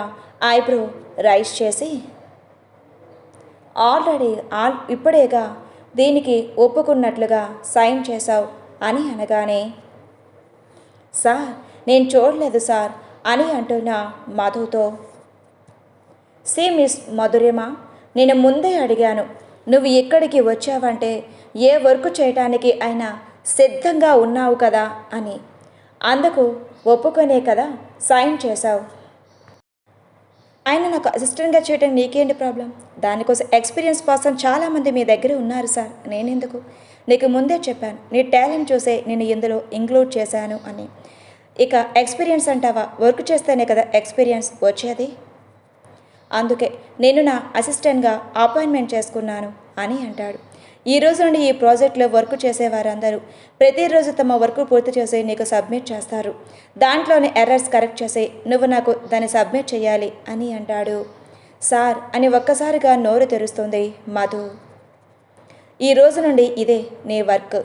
ఐబ్రో రైస్ చేసి ఇప్పుడేగా దీనికి ఒప్పుకున్నట్లుగా సైన్ చేశావు అని అనగానే సార్ నేను చూడలేదు సార్ అని అంటున్న మధుతో సి మిస్ మధురిమ, నేను ముందే అడిగాను నువ్వు ఇక్కడికి వచ్చావంటే ఏ వర్క్ చేయటానికి అయినా సిద్ధంగా ఉన్నావు కదా అని, అందుకు ఒప్పుకొనే కదా సైన్ చేశావు ఆయన నాకు అసిస్టెంట్గా చేయడం నీకేంటి ప్రాబ్లం? దానికోసం ఎక్స్పీరియన్స్ పర్సన్ చాలామంది మీ దగ్గర ఉన్నారు సార్. నేనెందుకు? నీకు ముందే చెప్పాను, నీ టాలెంట్ చూసే నేను ఇందులో ఇంక్లూడ్ చేశాను అని. ఇక ఎక్స్పీరియన్స్ అంటావా? వర్క్ చేస్తేనే కదా ఎక్స్పీరియన్స్ వచ్చేది. అందుకే నేను నా అసిస్టెంట్గా అపాయింట్మెంట్ చేసుకున్నాను అని అంటాడు. ఈ రోజు నుండి ఈ ప్రాజెక్ట్లో వర్క్ చేసేవారందరూ ప్రతిరోజు తమ వర్క్ పూర్తి చేసి నీకు సబ్మిట్ చేస్తారు. దాంట్లోని ఎర్రర్స్ కరెక్ట్ చేసి నువ్వు నాకు దాన్ని సబ్మిట్ చేయాలి అని అంటాడు. సార్ అని ఒక్కసారిగా నోరు తెరుస్తుంది మధు. ఈ రోజు నుండి ఇదే నీ వర్క్.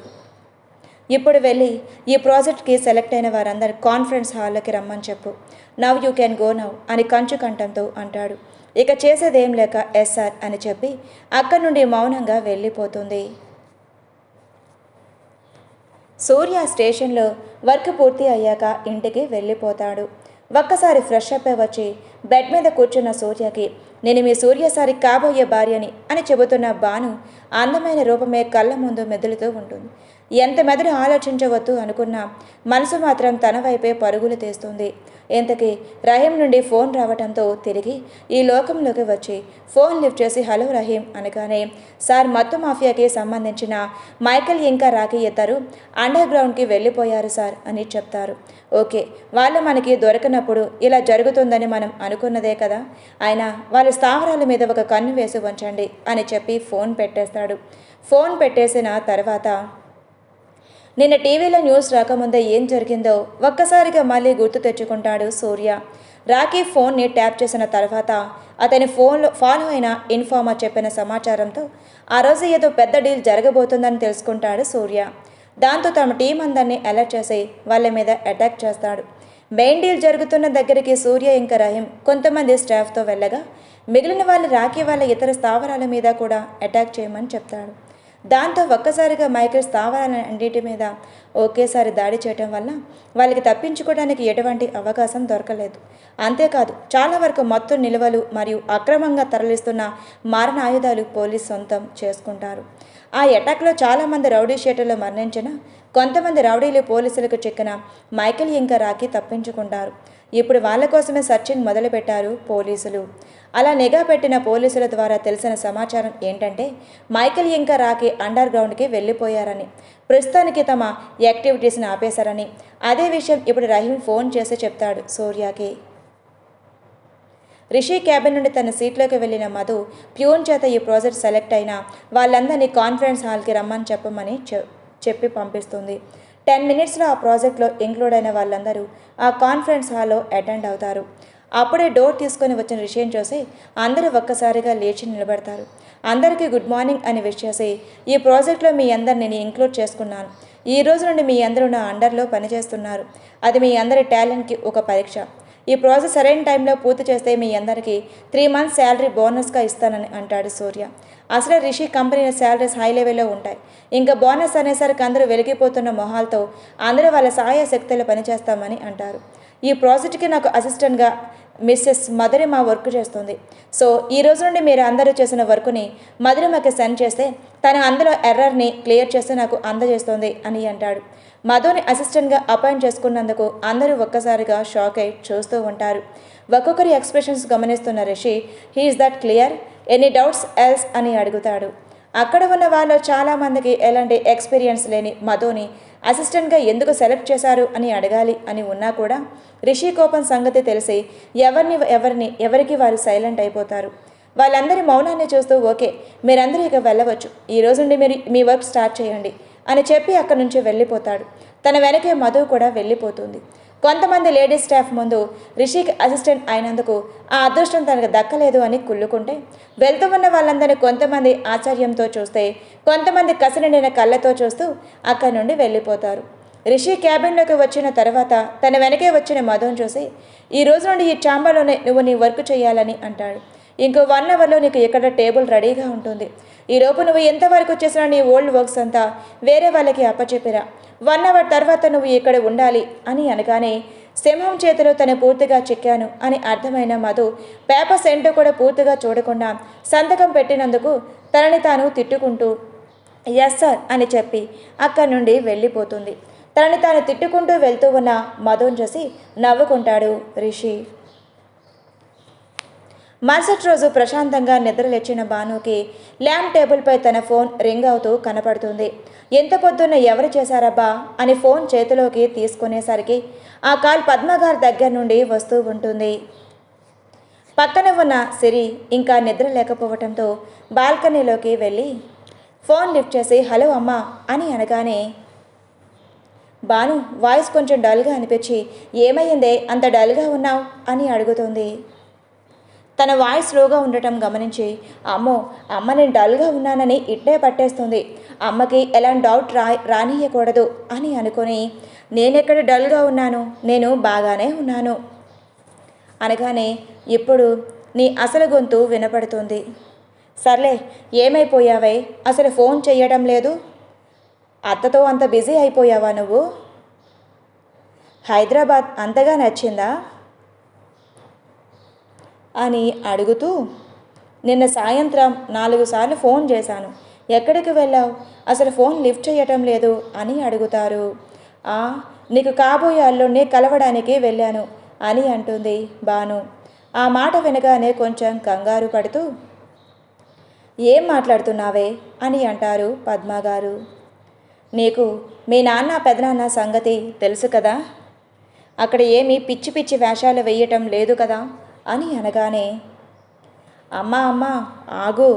ఇప్పుడు వెళ్ళి ఈ ప్రాజెక్ట్కి సెలెక్ట్ అయిన వారందరూ కాన్ఫరెన్స్ హాల్లోకి రమ్మని చెప్పు. Now you can go now అని కంచు కంఠంతో అంటాడు. ఇక చేసేదేం లేక ఎస్ సార్ అని చెప్పి అక్కడి నుండి మౌనంగా వెళ్ళిపోతుంది. సూర్య స్టేషన్లో వర్క్ పూర్తి అయ్యాక ఇంటికి వెళ్ళిపోతాడు. ఒక్కసారి ఫ్రెష్ అప్ అయి వచ్చి బెడ్ మీద కూర్చున్న సూర్యకి నేను మీ సూర్య సారి కాబోయే భార్యని అని చెబుతున్న భాను అందమైన రూపమే కళ్ళ ముందు మెదులుతూ ఉంటుంది. ఎంత మెదడు ఆలోచించవద్దు అనుకున్నా మనసు మాత్రం తన వైపే పరుగులు తీస్తుంది. ఇంతకీ రహీం నుండి ఫోన్ రావడంతో తిరిగి ఈ లోకంలోకి వచ్చి ఫోన్ లిఫ్ట్ చేసి హలో రహీం అనగానే, సార్ మత్తు మాఫియాకి సంబంధించిన మైకేల్ ఇంకా రాకీ ఇద్దరు అండర్ గ్రౌండ్కి వెళ్ళిపోయారు సార్ అని చెప్తారు. ఓకే, వాళ్ళు మనకి దొరకనప్పుడు ఇలా జరుగుతుందని మనం అనుకున్నదే కదా, అయినా వాళ్ళ స్థావరాల మీద ఒక కన్ను వేసి ఉంచండి అని చెప్పి ఫోన్ పెట్టేస్తాడు. ఫోన్ పెట్టేసిన తర్వాత నిన్న టీవీలో న్యూస్ రాకముందే ఏం జరిగిందో ఒక్కసారిగా మళ్ళీ గుర్తు తెచ్చుకుంటాడు సూర్య. రాకీ ఫోన్ని ట్యాప్ చేసిన తర్వాత అతని ఫోన్లో ఫాలో అయిన ఇన్ఫార్మర్ చెప్పిన సమాచారంతో ఆ రోజు ఏదో పెద్ద డీల్ జరగబోతుందని తెలుసుకుంటాడు సూర్య. దాంతో తమ టీం అందరినీ అలర్ట్ చేసి వాళ్ళ మీద అటాక్ చేస్తాడు. మెయిన్ డీల్ జరుగుతున్న దగ్గరికి సూర్య ఇంకా రహీం కొంతమంది స్టాఫ్తో వెళ్ళగా మిగిలిన వాళ్ళు రాకీ వాళ్ళ ఇతర స్థావరాల మీద కూడా అటాక్ చేయమని చెప్తాడు. దాంతో ఒక్కసారిగా మైకేల్ స్థావరాలన్నింటి మీద ఒకేసారి దాడి చేయటం వల్ల వాళ్ళకి తప్పించుకోవడానికి ఎటువంటి అవకాశం దొరకలేదు. అంతేకాదు చాలా వరకు మొత్తం నిల్వలు మరియు అక్రమంగా తరలిస్తున్న మారణ ఆయుధాలు పోలీసు సొంతం చేసుకుంటారు. ఆ అటాక్లో చాలామంది రౌడీ షీటర్లు మరణించిన కొంతమంది రౌడీలు పోలీసులకు చిక్కిన మైకేల్ ఇంకా రాకీ తప్పించుకుంటారు. ఇప్పుడు వాళ్ళ కోసమే సర్చింగ్ మొదలుపెట్టారు పోలీసులు. అలా నిఘా పెట్టిన పోలీసుల ద్వారా తెలిసిన సమాచారం ఏంటంటే మైకేల్ ఇంకా రాకీ అండర్ గ్రౌండ్కి వెళ్ళిపోయారని, ప్రస్తుతానికి తమ యాక్టివిటీస్ని ఆపేశారని. అదే విషయం ఇప్పుడు రహీం ఫోన్ చేసి చెప్తాడు సూర్యకి. రిషి క్యాబిన్ నుండి తన సీట్లోకి వెళ్ళిన మధు ప్యూన్ చేత ఈ ప్రాజెక్ట్ సెలెక్ట్ అయిన వాళ్ళందరినీ కాన్ఫరెన్స్ హాల్కి రమ్మని చెప్పమని చెప్పి పంపిస్తుంది. 10 మినిట్స్లో ఆ ప్రాజెక్ట్లో ఇంక్లూడ్ అయిన వాళ్ళందరూ ఆ కాన్ఫరెన్స్ హాల్లో అటెండ్ అవుతారు. అప్పుడే డోర్ తీసుకొని వచ్చిన రిషిని చూసి అందరూ ఒక్కసారిగా లేచి నిలబడతారు. అందరికీ గుడ్ మార్నింగ్ అని విష్ చేసి, ఈ ప్రాజెక్ట్లో మీ అందరిని నేను ఇంక్లూడ్ చేసుకున్నాను. ఈ రోజు నుండి మీ అందరూ నా అండర్లో పనిచేస్తున్నారు. అది మీ అందరి టాలెంట్కి ఒక పరీక్ష. ఈ ప్రాజెక్ట్ సరైన టైంలో పూర్తి చేస్తే మీ అందరికీ 3 మంత్స్ శాలరీ బోనస్గా ఇస్తానని అంటాడు సూర్య. అసలే రిషి కంపెనీ శాలరీస్ హై లెవెల్లో ఉంటాయి. ఇంకా బోనస్ అనేసరికి అందరూ వెలిగిపోతున్న మొహాలతో అందరూ వాళ్ళ సహాయ శక్తులు పనిచేస్తామని అంటారు. ఈ ప్రాజెక్ట్కి నాకు అసిస్టెంట్గా మిస్సెస్ మధురిమ వర్క్ చేస్తుంది. సో ఈ రోజు నుండి మీరు అందరూ చేసిన వర్క్ని మధురిమకి సెండ్ చేస్తే తను అందులో ఎర్రర్ని క్లియర్ చేస్తే నాకు అందజేస్తుంది అని అంటాడు. మధుని అసిస్టెంట్గా అపాయింట్ చేసుకున్నందుకు అందరూ ఒక్కసారిగా షాక్ అయి చూస్తూ ఉంటారు. ఒక్కొక్కరి ఎక్స్ప్రెషన్స్ గమనిస్తున్న Rishi, is that clear, any doubts else అని అడుగుతాడు. అక్కడ ఉన్న వాళ్ళు చాలామందికి ఎలాంటి ఎక్స్పీరియన్స్ లేని మధుని అసిస్టెంట్గా ఎందుకు సెలెక్ట్ చేశారు అని అడగాలి అని ఉన్నా కూడా రిషి కోపం సంగతి తెలిసి ఎవరికి వారు సైలెంట్ అయిపోతారు. వాళ్ళందరి మౌనాన్ని చూస్తూ ఓకే, మీరందరూ ఇక వెళ్ళవచ్చు, ఈ రోజు నుండి మీరు మీ వర్క్ స్టార్ట్ చేయండి అని చెప్పి అక్కడి నుంచి వెళ్ళిపోతాడు. తన వెనకే మధు కూడా వెళ్ళిపోతుంది. కొంతమంది లేడీస్ స్టాఫ్ ముందు రిషికి అసిస్టెంట్ అయినందుకు ఆ అదృష్టం తనకు దక్కలేదు అని కుళ్ళుకుంటే, వెళ్తూ ఉన్న వాళ్ళందరినీ కొంతమంది ఆశ్చర్యంతో చూస్తే, కొంతమంది కసినిండిన కళ్ళతో చూస్తూ అక్కడి నుండి వెళ్ళిపోతారు. రిషి క్యాబిన్లోకి వచ్చిన తర్వాత తన వెనకే వచ్చిన మధుని చూసి, ఈ రోజు నుండి ఈ ఛాంబర్లోనే నువ్వు నీ వర్క్ చేయాలని అంటాడు. ఇంకో 1 అవర్లో నీకు ఇక్కడ టేబుల్ రెడీగా ఉంటుంది. ఈలోపు నువ్వు ఎంతవరకు చేసిన నీ ఓల్డ్ వర్క్స్ అంతా వేరే వాళ్ళకి అప్పచెప్పిరా. 1 అవర్ తర్వాత నువ్వు ఇక్కడ ఉండాలి అని అనగానే సింహం చేతిలో తను పూర్తిగా చిక్కాను అని అర్థమైన మధు పేపర్స్ ఏంటో కూడా పూర్తిగా చూడకుండా సంతకం పెట్టినందుకు తనని తాను తిట్టుకుంటూ ఎస్ సార్ అని చెప్పి అక్కడి నుండి వెళ్ళిపోతుంది. తనని తాను తిట్టుకుంటూ వెళ్తూ ఉన్న మధుని చూసి నవ్వుకుంటాడు రిషి. మరుసటి రోజు ప్రశాంతంగా నిద్రలేచిన భానుకి ల్యాంప్ టేబుల్పై తన ఫోన్ రింగ్ అవుతూ కనపడుతుంది. ఎంత పొద్దున్న ఎవరు చేశారబ్బా అని ఫోన్ చేతిలోకి తీసుకునేసరికి ఆ కాల్ పద్మగారి దగ్గర నుండి వస్తూ ఉంటుంది. పక్కన ఉన్న సిరి ఇంకా నిద్ర లేకపోవటంతో బాల్కనీలోకి వెళ్ళి ఫోన్ లిఫ్ట్ చేసి హలో అమ్మా అని అనగానే భాను వాయిస్ కొంచెం డల్గా అనిపించి ఏమయ్యిందే అంత డల్గా ఉన్నావు అని అడుగుతుంది. తన వాయిస్ స్లోగా ఉండటం గమనించి అమ్మ నేను డల్గా ఉన్నానని ఇట్టే పట్టేస్తుంది. అమ్మకి ఎలాంటి డౌట్ రానియకూడదు అని అనుకొని నేనెక్కడ డల్గా ఉన్నాను, నేను బాగానే ఉన్నాను అనగానే ఇప్పుడు నీ అసలు గొంతు వినపడుతుంది. సర్లే ఏమైపోయావే, అసలు ఫోన్ చెయ్యడం లేదు, అత్తతో అంత బిజీ అయిపోయావా నువ్వు? హైదరాబాద్ అంతగా నచ్చిందా అని అడుగుతూ నిన్న సాయంత్రం 4 సార్లు ఫోన్ చేశాను, ఎక్కడికి వెళ్ళావు, అసలు ఫోన్ లిఫ్ట్ చేయటం లేదు అని అడుగుతారు. నీకు కాబోయే అల్లుడిని కలవడానికి వెళ్ళాను అని అంటుంది భాను. ఆ మాట వినగానే కొంచెం కంగారు పడుతూ ఏం మాట్లాడుతున్నావే అని అంటారు పద్మగారు. నీకు మీ నాన్న పెదనాన్న సంగతి తెలుసు కదా, అక్కడ ఏమీ పిచ్చి పిచ్చి వేషాలు వేయటం లేదు కదా అని అనగానే అమ్మా ఆగు,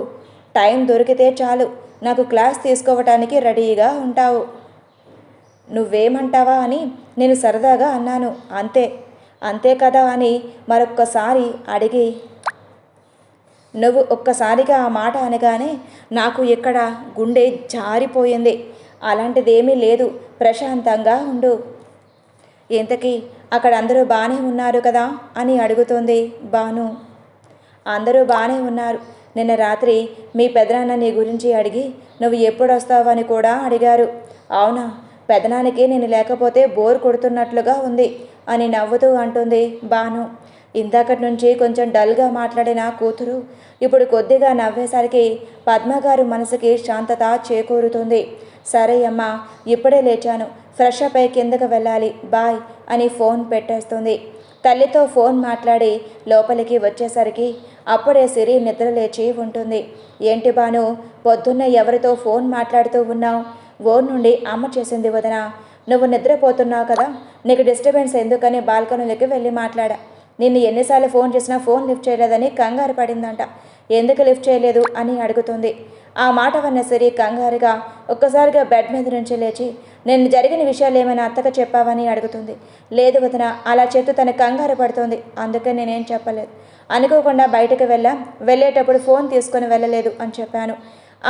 టైం దొరికితే చాలు నాకు క్లాస్ తీసుకోవటానికి రెడీగా ఉంటావు. నువ్వేమంటావా అని నేను సరదాగా అన్నాను, అంతే కదా అని మరొక్కసారి అడిగి నువ్వు ఒక్కసారిగా ఆ మాట అనగానే నాకు ఇక్కడ గుండె జారిపోయింది. అలాంటిదేమీ లేదు, ప్రశాంతంగా ఉండు. ఇంతకీ అక్కడ అందరూ బాగానే ఉన్నారు కదా అని అడుగుతుంది భాను. అందరూ బాగానే ఉన్నారు. నిన్న రాత్రి మీ పెదనాన్న నీ గురించి అడిగి నువ్వు ఎప్పుడు వస్తావు అని కూడా అడిగారు. అవునా, పెదనానికి నేను లేకపోతే బోర్ కొడుతున్నట్లుగా ఉంది అని నవ్వుతూ అంటుంది భాను. ఇందాకటి నుంచి కొంచెం డల్గా మాట్లాడిన కూతురు ఇప్పుడు కొద్దిగా నవ్వేసరికి పద్మగారు మనసుకి శాంతత చేకూరుతుంది. సరే అమ్మా, ఇప్పుడే లేచాను, ఫ్రెష్ అప్ అయి కిందకు వెళ్ళాలి, బాయ్ అని ఫోన్ పెట్టేస్తుంది. తల్లితో ఫోన్ మాట్లాడి లోపలికి వచ్చేసరికి అప్పుడే సిరి నిద్ర లేచి ఉంటుంది. ఏంటి భాను, పొద్దున్న ఎవరితో ఫోన్ మాట్లాడుతూ ఉన్నావు? ఓన్ నుండి అమ్మ చేసింది వదనా. నువ్వు నిద్రపోతున్నావు కదా, నీకు డిస్టర్బెన్స్ ఎందుకని బాల్కనీలోకి వెళ్ళి మాట్లాడా. నిన్ను ఎన్నిసార్లు ఫోన్ చేసినా ఫోన్ లిఫ్ట్ చేయలేదని కంగారు పడిందంట. ఎందుకు లిఫ్ట్ చేయలేదు అని అడుగుతుంది. ఆ మాట వన్న సిరి కంగారుగా ఒక్కసారిగా బెడ్ మీద నుంచి లేచి నేను జరిగిన విషయాలు ఏమైనా అత్తగా చెప్పావని అడుగుతుంది. లేదు వదిన, అలా చెప్తూ తన కంగారు పడుతుంది. అందుకే నేనేం చెప్పలేదు. అనుకోకుండా బయటకు వెళ్ళేటప్పుడు ఫోన్ తీసుకొని వెళ్ళలేదు అని చెప్పాను.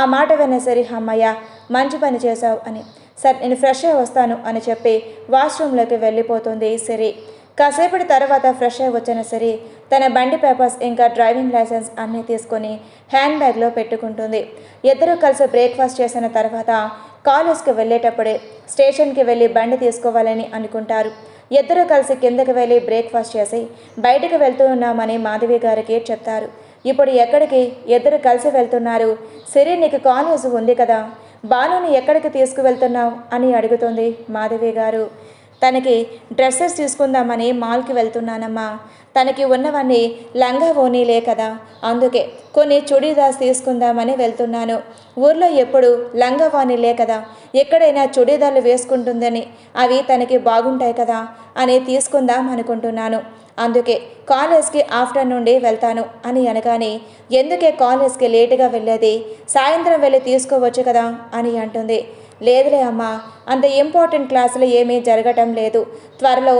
ఆ మాట విన్న సిరి అమ్మయ్య మంచి పని చేశావు అని, సరే నేను ఫ్రెష్ అయి వస్తాను అని చెప్పి వాష్రూమ్లోకి వెళ్ళిపోతుంది సిరి. కాసేపటి తర్వాత ఫ్రెష్ అయి వచ్చిన సిరి తన బండి పేపర్స్ ఇంకా డ్రైవింగ్ లైసెన్స్ అన్నీ తీసుకొని హ్యాండ్ బ్యాగ్లో పెట్టుకుంటుంది. ఇద్దరూ కలిసి బ్రేక్ఫాస్ట్ చేసిన తర్వాత కాలేజ్కి వెళ్ళేటప్పుడే స్టేషన్కి వెళ్ళి బండి తీసుకోవాలని అనుకుంటారు. ఇద్దరూ కలిసి కిందకి వెళ్ళి బ్రేక్ఫాస్ట్ చేసి బయటకు వెళ్తూ ఉన్నామని మాధవి గారికి చెప్తారు. ఇప్పుడు ఎక్కడికి? ఇద్దరు కలిసి వెళ్తున్నారు. సిరి నీకు కాలేజ్ ఉంది కదా, భానుని ఎక్కడికి తీసుకువెళ్తున్నావు అని అడుగుతుంది మాధవి గారు. తనకి డ్రెస్సెస్ తీసుకుందామని మాల్కి వెళ్తున్నానమ్మా. తనకి ఉన్నవన్నీ లంగా ఓనీలే కదా, అందుకే కొన్ని చుడీదార్స్ తీసుకుందామని వెళ్తున్నాను. ఊర్లో ఎప్పుడు లంగా ఓనీలే కదా, ఎక్కడైనా చుడీదార్లు వేసుకుంటుందని అవి తనకి బాగుంటాయి కదా అని తీసుకుందాం అనుకుంటున్నాను. అందుకే కాలేజ్కి ఆఫ్టర్నూన్ నుండి వెళ్తాను అని అనగానే ఎందుకే కాలేజ్కి లేటుగా వెళ్ళేది, సాయంత్రం వెళ్ళి తీసుకోవచ్చు కదా అని అంటుంది. లేదులే అమ్మా, అంత ఇంపార్టెంట్ క్లాసులు ఏమీ జరగటం లేదు. త్వరలో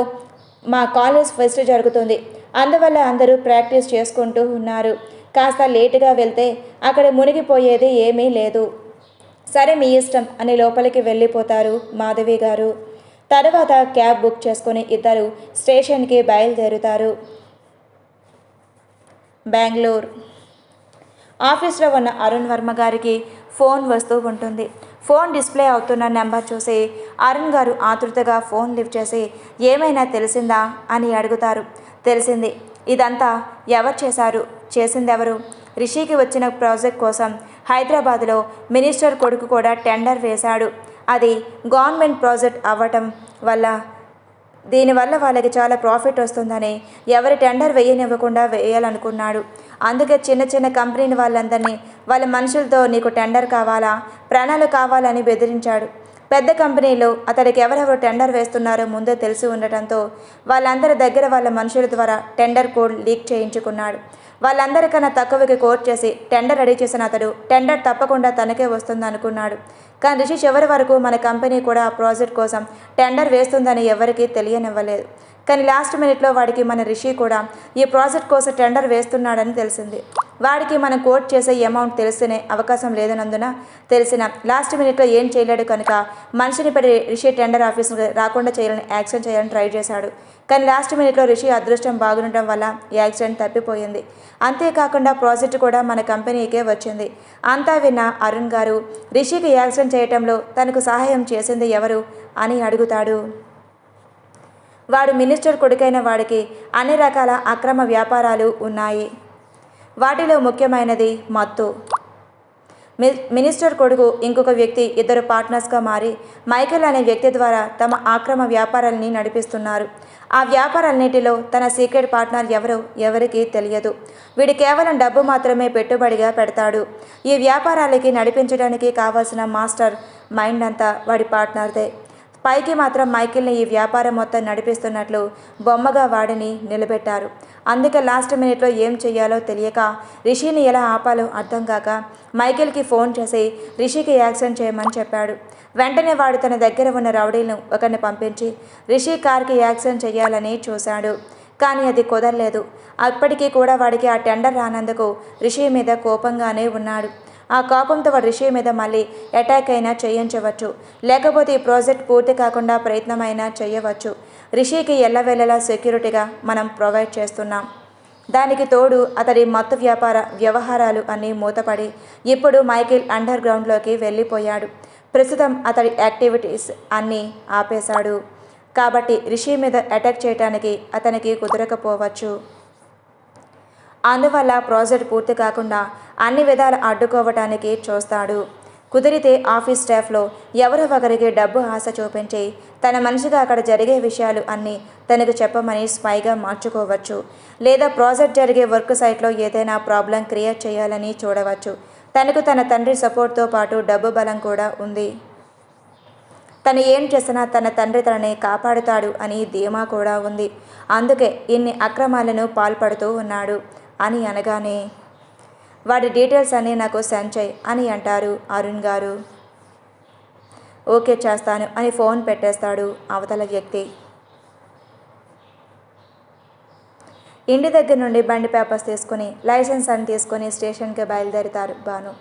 మా కాలేజ్ ఫెస్ట్ జరుగుతుంది, అందువల్ల అందరూ ప్రాక్టీస్ చేసుకుంటూ ఉన్నారు. కాస్త లేటుగా వెళ్తే అక్కడ మునిగిపోయేది ఏమీ లేదు. సరే మీ ఇష్టం అని లోపలికి వెళ్ళిపోతారు మాధవి గారు. తర్వాత క్యాబ్ బుక్ చేసుకుని ఇద్దరు స్టేషన్కి బయలుదేరుతారు. బెంగళూరు ఆఫీస్లో ఉన్న అరుణ్ వర్మ గారికి ఫోన్ వస్తూ ఉంటుంది. ఫోన్ డిస్ప్లే అవుతున్న నెంబర్ చూసి అరుణ్ గారు ఆతృతగా ఫోన్ లిఫ్ట్ చేసి ఏమైనా తెలిసిందా అని అడుగుతారు. తెలిసింది. ఇదంతా ఎవరు చేశారు? చేసిందెవరు? రిషికి వచ్చిన ప్రాజెక్ట్ కోసం హైదరాబాద్లో మినిస్టర్ కొడుకు కూడా టెండర్ వేశాడు. అది గవర్నమెంట్ ప్రాజెక్ట్ అవ్వటం వల్ల దీనివల్ల వాళ్ళకి చాలా ప్రాఫిట్ వస్తుందని ఎవరి టెండర్ వేయనివ్వకుండా వేయాలనుకున్నాడు. అందుకే చిన్న చిన్న కంపెనీ వాళ్ళందరినీ వాళ్ళ మనుషులతో నీకు టెండర్ కావాలా, ప్రాణాలు కావాలని బెదిరించాడు. పెద్ద కంపెనీలో అతడికి ఎవరెవరు టెండర్ వేస్తున్నారో ముందే తెలిసి ఉండటంతో వాళ్ళందరి దగ్గర వాళ్ళ మనుషుల ద్వారా టెండర్ కోడ్ లీక్ చేయించుకున్నాడు. వాళ్ళందరికన్నా తక్కువకి కోట్ చేసి టెండర్ రెడీ చేసిన అతడు టెండర్ తప్పకుండా తనకే వస్తుంది అనుకున్నాడు. కానీ రిషి చివరి వరకు మన కంపెనీ కూడా ఆ ప్రాజెక్ట్ కోసం టెండర్ వేస్తుందని ఎవరికీ తెలియనివ్వలేదు. కానీ లాస్ట్ మినిట్లో వాడికి మన రిషి కూడా ఈ ప్రాజెక్ట్ కోసం టెండర్ వేస్తున్నాడని తెలిసింది. వాడికి మనం కోట్ చేసే అమౌంట్ తెలిసినే అవకాశం లేదన్నందున తెలిసిన లాస్ట్ మినిట్లో ఏం చేయలేడు కనుక మనిషిని పెట్టి రిషి టెండర్ ఆఫీస్ రాకుండా చేయాలని యాక్షన్ చేయాలని ట్రై చేశాడు. కానీ లాస్ట్ మినిట్లో రిషి అదృష్టం బాగుండటం వల్ల ఈ యాక్సిడెంట్ తప్పిపోయింది. అంతేకాకుండా ప్రాజెక్ట్ కూడా మన కంపెనీకే వచ్చింది. అంతా విన్న అరుణ్ గారు రిషికి యాక్సిడెంట్ చేయటంలో తనకు సహాయం చేసింది ఎవరు అని అడుగుతాడు. వాడు మినిస్టర్ కొడుకైన వాడికి అన్ని రకాల అక్రమ వ్యాపారాలు ఉన్నాయి. వాటిలో ముఖ్యమైనది మత్తు. మినిస్టర్ కొడుకు ఇంకొక వ్యక్తి ఇద్దరు పార్ట్నర్స్గా మారి మైకేల్ అనే వ్యక్తి ద్వారా తమ అక్రమ వ్యాపారాలని నడిపిస్తున్నారు. ఆ వ్యాపారాలన్నిటిలో తన సీక్రెట్ పార్ట్నర్ ఎవరో ఎవరికీ తెలియదు. వీడు కేవలం డబ్బు మాత్రమే పెట్టుబడిగా పెడతాడు. ఈ వ్యాపారాలకి నడిపించడానికి కావాల్సిన మాస్టర్ మైండ్ అంతా వాడి పార్ట్నర్దే. పైకి మాత్రం మైకేల్ని ఈ వ్యాపారం మొత్తం నడిపిస్తున్నట్లు బొమ్మగా వాడిని నిలబెట్టారు. అందుకే లాస్ట్ మినిట్లో ఏం చెయ్యాలో తెలియక రిషిని ఎలా ఆపాలో అర్థం కాక మైకేల్కి ఫోన్ చేసి రిషికి యాక్సిడెంట్ చేయమని చెప్పాడు. వెంటనే వాడు తన దగ్గర ఉన్న రౌడీలను ఒకరిని పంపించి రిషి కార్కి యాక్సిడెంట్ చేయాలని చూశాడు. కానీ అది కుదరలేదు. అప్పటికీ కూడా వాడికి ఆ టెండర్ రానందుకు రిషి మీద కోపంగానే ఉన్నాడు. ఆ కోపంతో వాడు రిషి మీద మళ్ళీ అటాక్ అయినా చేయించవచ్చు, లేకపోతే ఈ ప్రాజెక్ట్ పూర్తి కాకుండా ప్రయత్నమైనా చేయవచ్చు. రిషికి ఎల్లవేళలా సెక్యూరిటీగా మనం ప్రొవైడ్ చేస్తున్నాం. దానికి తోడు అతడి మత్తు వ్యవహారాలు అన్నీ మూతపడి ఇప్పుడు మైకేల్ అండర్ గ్రౌండ్లోకి వెళ్ళిపోయాడు. ప్రస్తుతం అతడి యాక్టివిటీస్ అన్నీ ఆపేశాడు. కాబట్టి రిషి మీద అటాక్ చేయడానికి అతనికి కుదరకపోవచ్చు. అందువల్ల ప్రాజెక్ట్ పూర్తి కాకుండా అన్ని విధాలు అడ్డుకోవటానికి చూస్తాడు. కుదిరితే ఆఫీస్ స్టాఫ్లో ఎవరో ఒకరికి డబ్బు ఆశ చూపించి తన మనిషిగా అక్కడ జరిగే విషయాలు అన్నీ తనకు చెప్పమని స్పైగా మార్చుకోవచ్చు. లేదా ప్రాజెక్ట్ జరిగే వర్క్ సైట్లో ఏదైనా ప్రాబ్లం క్రియేట్ చేయాలని చూడవచ్చు. తనకు తన తండ్రి సపోర్ట్తో పాటు డబ్బు బలం కూడా ఉంది. తను ఏం చేసినా తన తండ్రి తనని కాపాడుతాడు అని ధీమా కూడా ఉంది. అందుకే ఇన్ని అక్రమాలను పాల్పడుతూ ఉన్నాడు అని అనగానే వాడి డీటెయిల్స్ అన్నీ నాకు సెండ్ చేయి అని అంటారు అరుణ్ గారు. ఓకే చేస్తాను అని ఫోన్ పెట్టేస్తాడు అవతల వ్యక్తి. ఇంటి దగ్గర నుండి బండి పేపర్స్ తీసుకుని లైసెన్స్ అని తీసుకొని స్టేషన్కి బయలుదేరుతారు భాను.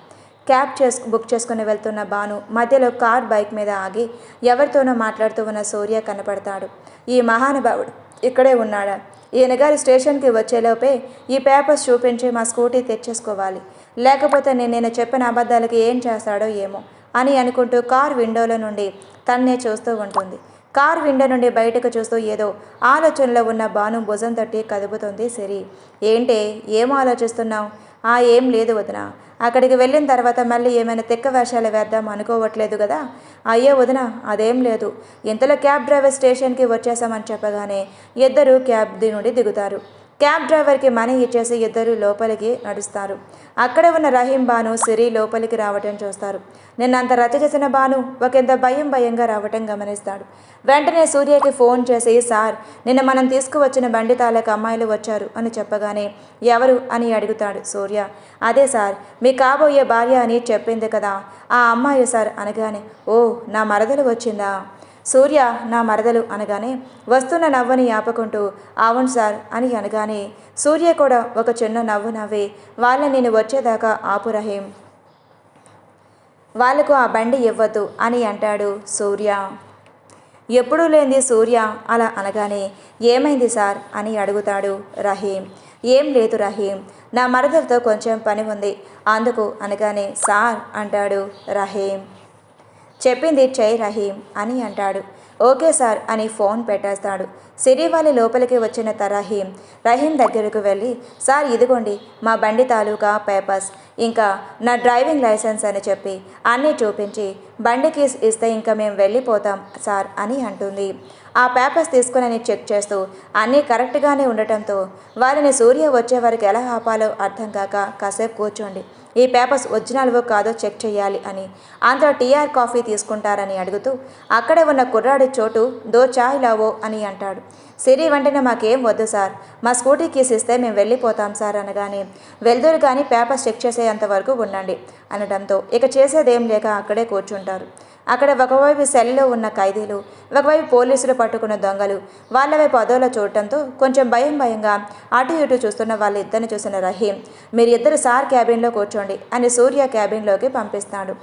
క్యాబ్ బుక్ చేసుకుని వెళ్తున్న భాను మధ్యలో బైక్ మీద ఆగి ఎవరితోనో మాట్లాడుతూ ఉన్న సూర్య కనపడతాడు. ఈ మహానుభావుడు ఇక్కడే ఉన్నాడా? ఈయన గారి స్టేషన్కి వచ్చేలోపే ఈ పేపర్స్ చూపించి మా స్కూటీ తెచ్చేసుకోవాలి, లేకపోతే నేను చెప్పిన అబద్ధాలకి ఏం చేస్తాడో ఏమో అని అనుకుంటూ కార్ విండోలో నుండి తన్నే చూస్తూ ఉంటుంది. కార్ విండో నుండి బయటకు చూస్తూ ఏదో ఆలోచనలో ఉన్న భాను భుజం తట్టి కదుపుతుంది సిరి. ఏంటే ఏం ఆలోచిస్తున్నావు? ఏం లేదు వదిన. అక్కడికి వెళ్ళిన తర్వాత మళ్ళీ ఏమైనా తిక్క వేషాలు వేద్దాం అనుకోవట్లేదు కదా? అయ్యో వదిన అదేం లేదు. ఇంతలో క్యాబ్ డ్రైవర్ స్టేషన్కి వచ్చేసామని చెప్పగానే ఇద్దరు క్యాబ్ నుండి దిగుతారు. క్యాబ్ డ్రైవర్కి మనీ ఇచ్చేసి ఇద్దరు లోపలికి నడుస్తారు. అక్కడ ఉన్న రహీం భాను సిరి లోపలికి రావటం చూస్తారు. నిన్నంత రచ్చ చేసిన భాను ఒకంత భయంగా రావటం గమనిస్తాడు. వెంటనే సూర్యకి ఫోన్ చేసి సార్ నిన్న మనం తీసుకువచ్చిన బండి తాలూకు అమ్మాయిలు వచ్చారు అని చెప్పగానే ఎవరు అని అడుగుతాడు సూర్య. అదే సార్ మీ కాబోయే భార్య అని చెప్పింది కదా ఆ అమ్మాయి సార్ అనగానే ఓ నా మరదలు వచ్చిందా? సూర్య నా మరదలు అనగానే వస్తున్న నవ్వుని ఆపుకుంటూ అవును సార్ అని అనగానే సూర్య కూడా ఒక చిన్న నవ్వు నవ్వి వాళ్ళని నేను వచ్చేదాకా ఆపు రహీం, వాళ్ళకు ఆ బండి ఇవ్వద్దు అని అంటాడు సూర్య. ఎప్పుడూ లేనిది సూర్య అలా అనగానే ఏమైంది సార్ అని అడుగుతాడు రహీం. ఏం లేదు రహీం, నా మరదలతో కొంచెం పని ఉంది అందుకు అనగానే సార్ అంటాడు రహీం. చెప్పింది చెయ్ రహీం అని అంటాడు. ఓకే సార్ అని ఫోన్ పెట్టేస్తాడు. సిరి వాళ్ళ లోపలికి వచ్చిన రహీం దగ్గరకు వెళ్ళి సార్ ఇదిగోండి మా బండి తాలూకా పేపర్స్ ఇంకా నా డ్రైవింగ్ లైసెన్స్ అని చెప్పి అన్నీ చూపించి బండి కీస్ ఇస్తే ఇంకా మేము వెళ్ళిపోతాం సార్ అని అంటుంది. ఆ పేపర్స్ తీసుకుని చెక్ చేస్తూ అన్నీ కరెక్ట్గానే ఉండటంతో వారిని సూర్య వచ్చే వరకు ఎలా ఆపాలో అర్థం కాక కాసేపు కూర్చోండి, ఈ పేపర్స్ ఒరిజినల్వో కాదో చెక్ చేయాలి అని అంతా టీఆర్ కాఫీ తీసుకుంటారని అడుగుతూ అక్కడే ఉన్న కుర్రాడి చోటు దో చాయ్ లావో అని అంటాడు. సిరి వెంటనే మాకేం వద్దు సార్, మా స్కూటీ కీస్ ఇస్తే మేము వెళ్ళిపోతాం సార్ అనగానే వెళ్దురు కానీ పేపర్స్ చెక్ చేసేంత వరకు ఉండండి అనడంతో ఇక చేసేదేం లేక అక్కడే కూర్చుంటారు. అక్కడ ఒకవైపు సెల్లో ఉన్న ఖైదీలు, ఒకవైపు పోలీసులు పట్టుకున్న దొంగలు వాళ్ళ వైపు అదోలా చూడటంతో కొంచెం భయంగా అటు ఇటు చూస్తున్న వాళ్ళిద్దరిని చూసిన రహీం మీరిద్దరు సార్ క్యాబిన్లో కూర్చోండి అని సూర్య క్యాబిన్లోకి పంపిస్తాడు.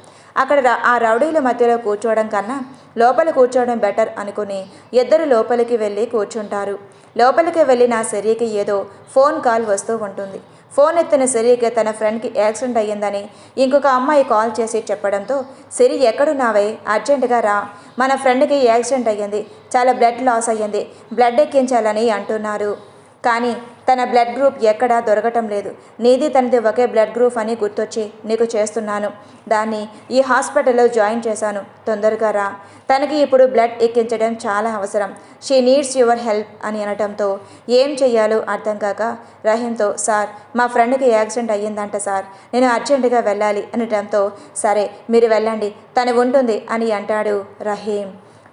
అక్కడ ఆ రౌడీల మధ్యలో కూర్చోవడం కన్నా లోపల కూర్చోవడం బెటర్ అనుకుని ఇద్దరు లోపలికి వెళ్ళి కూర్చుంటారు. లోపలికి వెళ్ళిన సిరికి ఏదో ఫోన్ కాల్ వస్తూ ఉంటుంది. ఫోన్ ఎత్తిన సిరికి తన ఫ్రెండ్కి యాక్సిడెంట్ అయ్యిందని ఇంకొక అమ్మాయి కాల్ చేసి చెప్పడంతో సిరి ఎక్కడున్నావే, అర్జెంటుగా రా, మన ఫ్రెండ్కి యాక్సిడెంట్ అయ్యింది, చాలా బ్లడ్ లాస్ అయ్యింది, బ్లడ్ ఎక్కించాలని అంటున్నారు. కానీ తన బ్లడ్ గ్రూప్ ఎక్కడా దొరకటం లేదు, నీది తనది ఒకే బ్లడ్ గ్రూప్ అని గుర్తొచ్చి నీకు చేస్తున్నాను, దాన్ని ఈ హాస్పిటల్లో జాయిన్ చేశాను, తొందరగా రా, తనకి ఇప్పుడు బ్లడ్ ఎక్కించడం చాలా అవసరం, షీ నీడ్స్ యువర్ హెల్ప్ అని అనటంతో ఏం చెయ్యాలో అర్థం కాక రహీంతో సార్ మా ఫ్రెండ్కి యాక్సిడెంట్ అయ్యిందంట సార్, నేను అర్జెంటుగా వెళ్ళాలి అనటంతో సరే మీరు వెళ్ళండి, తను ఉంటుంది అని అంటాడు రహీం.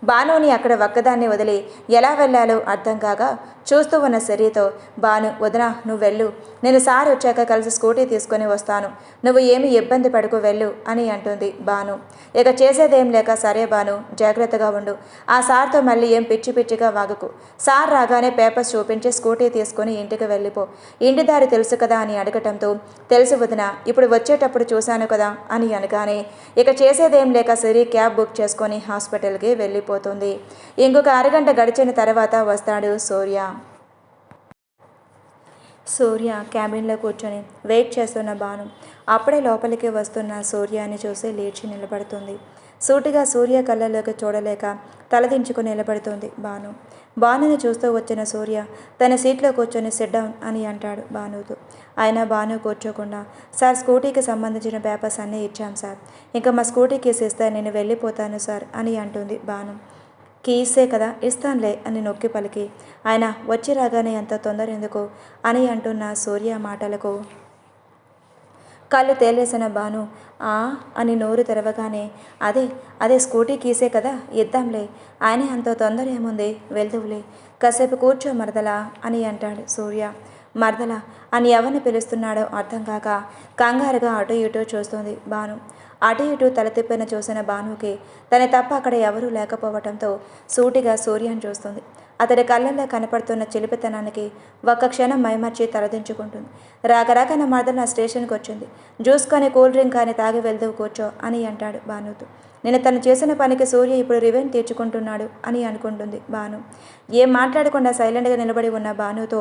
భానుని అక్కడ ఒక్కదాన్ని వదిలి ఎలా వెళ్ళాలో అర్థం కాక చూస్తూ ఉన్న సిరితో భాను వదినా నువ్వు వెళ్ళు, నేను సార్ వచ్చాక కలిసి స్కూటీ తీసుకొని వస్తాను, నువ్వు ఏమి ఇబ్బంది పడుకు వెళ్ళు అని అంటుంది భాను. ఇక చేసేదేం లేక సరే భాను జాగ్రత్తగా ఉండు, ఆ సార్తో మళ్ళీ ఏం పిచ్చిగా వాగకు, సార్ రాగానే పేపర్స్ చూపించి స్కూటీ తీసుకొని ఇంటికి వెళ్ళిపో, ఇంటి దారి తెలుసు కదా అని అడగటంతో తెలుసు వదినా, ఇప్పుడు వచ్చేటప్పుడు చూశాను కదా అని అనగానే ఇక చేసేదేం లేక సిరి క్యాబ్ బుక్ చేసుకొని హాస్పిటల్కి వెళ్ళిపోతుంది. ఇంకొక అరగంట గడిచిన తర్వాత వస్తాడు సూర్య క్యాబిన్లో కూర్చొని వెయిట్ చేస్తున్న భాను అప్పుడే లోపలికి వస్తున్న సూర్యాని చూసి లేచి నిలబడుతుంది. సూటిగా సూర్య కళ్ళలోకి చూడలేక తలదించుకుని నిలబడుతుంది భానుని చూస్తూ వచ్చిన సూర్య తన సీట్లో కూర్చొని సిట్ డౌన్ అని అంటాడు భానుతో. అయినా భాను కూర్చోకుండా సార్ స్కూటీకి సంబంధించిన పేపర్స్ అన్నీ ఇచ్చాం సార్, ఇంకా మా స్కూటీ కీస్ ఇస్తే నేను వెళ్ళిపోతాను సార్ అని అంటుంది భాను. కీసే కదా ఇస్తానులే అని నొక్కి పలికి ఆయన వచ్చి రాగానే అంత తొందర ఎందుకు అని అంటున్న సూర్య మాటలకు కళ్ళు తేలేసిన భాను అని నోరు తెరవగానే అదే స్కూటీ కీసే కదా ఇద్దాంలే, ఆయనే అంత తొందర ఏముంది, వెళ్దువులే, కాసేపు కూర్చో మరదలా అని అంటాడు సూర్య. మరదల అని ఎవరిని పిలుస్తున్నాడో అర్థం కాక కంగారుగా అటు ఇటు చూస్తుంది భాను. అటు ఇటు తల తిప్పిన చూసిన భానుకి తన తప్ప అక్కడ ఎవరూ లేకపోవటంతో సూటిగా సూర్యని చూస్తుంది. అతడి కళ్ళల్లో కనపడుతున్న చిలిపితనానికి ఒక్క క్షణం మైమర్చి తలదించుకుంటుంది. రాక నా మరదల స్టేషన్కి వచ్చింది, జ్యూస్ కానీ కూల్ డ్రింక్ కానీ తాగి వెళ్తూ కూర్చో అని అంటాడు భానుతో. నేను తను చేసిన పనికి సూర్య ఇప్పుడు రివెంజ్ తీర్చుకుంటున్నాడు అని అనుకుంటుంది భాను. ఏం మాట్లాడకుండా సైలెంట్గా నిలబడి ఉన్న భానుతో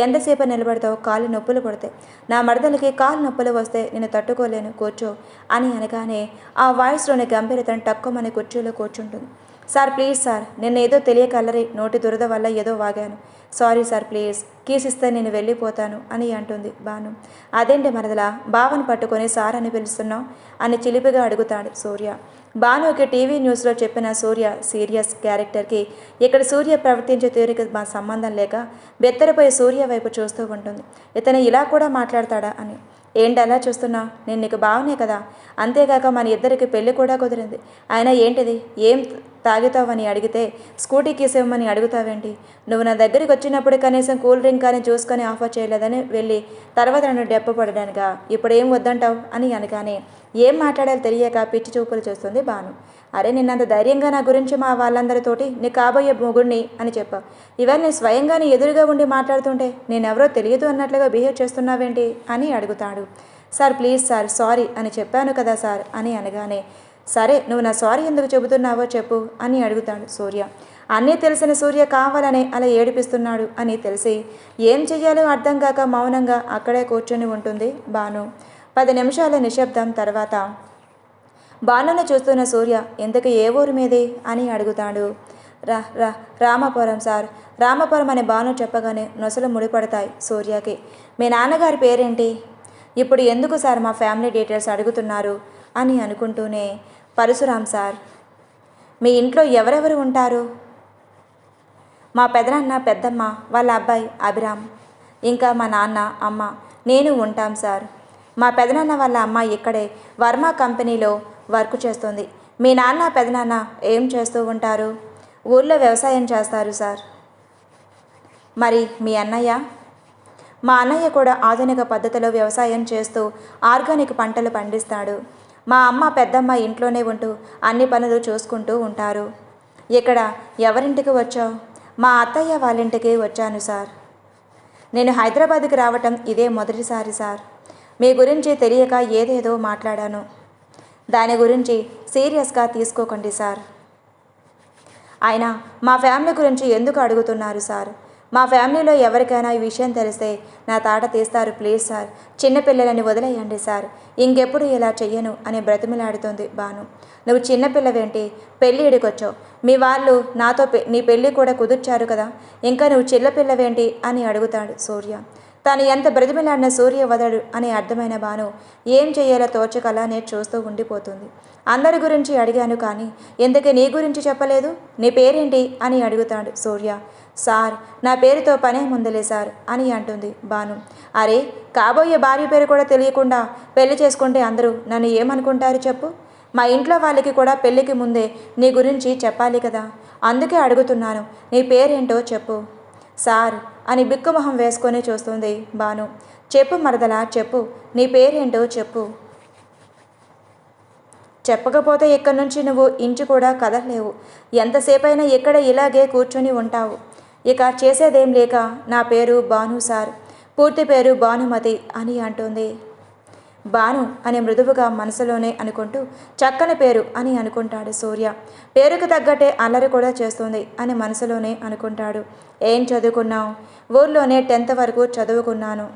ఎంతసేపు నిలబడతావు, కాళ్ళు నొప్పులు పడతాయి, నా మరదలకి కాళ్ళు నొప్పులు వస్తే నేను తట్టుకోలేను, కూర్చో అని అనగానే ఆ వాయిస్లోని గంభీరతను టక్కుమని కుర్చీలో కూర్చుంటుంది. సార్ ప్లీజ్ సార్, నిన్నేదో తెలియక అల్లరి నోటి దురద వల్ల ఏదో వాగాను, సారీ సార్ ప్లీజ్, కీస్ ఇస్తే నేను వెళ్ళిపోతాను అని అంటుంది భాను. అదేంటి మరదలా బావని పట్టుకొని సార్ అని పిలుస్తున్నావు అని చిలిపిగా అడుగుతాడు సూర్య. భానుకి టీవీ న్యూస్లో చెప్పిన సూర్య సీరియస్ క్యారెక్టర్కి ఇక్కడ సూర్య ప్రవర్తించే తీరుకి మా సంబంధం లేక బెత్తరపోయి సూర్య వైపు చూస్తూ ఉంటుంది. ఇతను ఇలా కూడా మాట్లాడతాడా అని. ఏంటి అలా చూస్తున్నావు, నేను నీకు బావనే కదా, అంతేగాక మన ఇద్దరికి పెళ్ళి కూడా కుదిరింది, అయినా ఏంటిది ఏం తాగుతావని అడిగితే స్కూటీ కీస్ ఇవ్వమని అడుగుతావేంటి, నువ్వు నా దగ్గరికి వచ్చినప్పుడు కనీసం కూల్ డ్రింక్ కానీ జ్యూస్ కానీ ఆఫర్ చేయలేదని వెళ్ళి తర్వాత నన్ను డెప్పపడడానిగా ఇప్పుడు ఏం వద్దంటావు అని అనగానే ఏం మాట్లాడాలో తెలియక పిచ్చి చూపులు చూస్తుంది భాను. అరే నిన్నంత ధైర్యంగా నా గురించి మా వాళ్ళందరితోటి నీ కాబోయే మొగుడిని అని చెప్పావు, ఇవన్నీ స్వయంగానే ఎదురుగా ఉండి మాట్లాడుతుంటే నేనెవరో తెలియదు అన్నట్లుగా బిహేవ్ చేస్తున్నావేంటి అని అడుగుతాడు. సార్ ప్లీజ్ సార్ సారీ అని చెప్పాను కదా సార్ అని అనగానే సరే నువ్వు నా సారీ ఎందుకు చెబుతున్నావో చెప్పు అని అడుగుతాడు సూర్య. అన్నీ తెలిసిన సూర్య కావాలనే అలా ఏడిపిస్తున్నాడు అని తెలిసి ఏం చెయ్యాలో అర్థం కాక మౌనంగా అక్కడే కూర్చొని ఉంటుంది భాను. 10 నిమిషాల నిశ్శబ్దం తర్వాత భానుని చూస్తున్న సూర్య ఇంతకు ఏ ఊరి మీది అని అడుగుతాడు. రామాపురం సార్, రామాపురం అని భాను చెప్పగానే నొసలు ముడిపడతాయి సూర్యకి. మీ నాన్నగారి పేరేంటి, ఇప్పుడు ఎందుకు సార్ మా ఫ్యామిలీ డీటెయిల్స్ అడుగుతున్నారు అని అనుకుంటూనే పరశురాం సార్. మీ ఇంట్లో ఎవరెవరు ఉంటారు, మా పెదనాన్న పెద్దమ్మ వాళ్ళ అబ్బాయి అభిరామ్, ఇంకా మా నాన్న అమ్మ నేను ఉంటాం సార్. మా పెదనాన్న వాళ్ళ అమ్మ ఇక్కడే వర్మ కంపెనీలో వర్క్ చేస్తుంది. మీ నాన్న పెదనాన్న ఏం చేస్తూ ఉంటారు? ఊళ్ళో వ్యవసాయం చేస్తారు సార్. మరి మీ అన్నయ్య? మా అన్నయ్య కూడా ఆధునిక పద్ధతిలో వ్యవసాయం చేస్తూ ఆర్గానిక్ పంటలు పండిస్తాడు. మా అమ్మ పెద్దమ్మ ఇంట్లోనే ఉంటూ అన్ని పనులు చూసుకుంటూ ఉంటారు. ఇక్కడ ఎవరింటికి వచ్చావు? మా అత్తయ్య వాళ్ళింటికి వచ్చాను సార్. నేను హైదరాబాద్కి రావటం ఇదే మొదటిసారి సార్. మీ గురించి తెలియక ఏదేదో మాట్లాడాను. దాని గురించి సీరియస్గా తీసుకోకండి సార్. అయినా మా ఫ్యామిలీ గురించి ఎందుకు అడుగుతున్నారు సార్? మా ఫ్యామిలీలో ఎవరికైనా ఈ విషయం తెలిస్తే నా తాట తీస్తారు. ప్లీజ్ సార్, చిన్నపిల్లలని వదిలేయండి సార్. ఇంకెప్పుడు ఇలా చెయ్యను అని బ్రతిమలాడుతోంది భాను. నువ్వు చిన్నపిల్లవేంటి? పెళ్ళిడికొచ్చావు. మీ వాళ్ళు నాతో నీ పెళ్ళి కూడా కుదుర్చారు కదా, ఇంకా నువ్వు చిన్నపిల్లవేంటి అని అడుగుతాడు సూర్య. తాను ఎంత బ్రతిమలాడిన సూర్య వదడు అని అర్థమైన భాను ఏం చేయాలో తోచక అలానే చూస్తూ ఉండిపోతుంది. అందరి గురించి అడిగాను కానీ ఎందుకే నీ గురించి చెప్పలేదు? నీ పేరేంటి అని అడుగుతాడు సూర్య. సార్, నా పేరుతో పనే ముందులే సార్ అని అంటుంది భాను. అరే, కాబోయే భార్య పేరు కూడా తెలియకుండా పెళ్లి చేసుకుంటే అందరూ నన్ను ఏమనుకుంటారు చెప్పు? మా ఇంట్లో వాళ్ళకి కూడా పెళ్ళికి ముందే నీ గురించి చెప్పాలి కదా, అందుకే అడుగుతున్నాను. నీ పేరేంటో చెప్పు సార్ అని బిక్కుమొహం వేసుకొని చూస్తుంది భాను. చెప్పు మరదలా, చెప్పు, నీ పేరేంటో చెప్పు. చెప్పకపోతే ఇక్కడి నుంచి నువ్వు ఇంచు కూడా కదలలేవు. ఎంతసేపైనా ఇక్కడ ఇలాగే కూర్చొని ఉంటావు. ఇక చేసేదేం లేక నా పేరు భాను సార్, పూర్తి పేరు భానుమతి అని అంటుంది. భాను అని మృదువుగా మనసులోనే అనుకుంటూ చక్కని పేరు అని అనుకుంటాడు సూర్య. పేరుకు తగ్గట్టే అల్లరి కూడా చేస్తుంది అని మనసులోనే అనుకుంటాడు. ఏం చదువుకున్నావు? ఊర్లోనే 10th వరకు చదువుకున్నాను.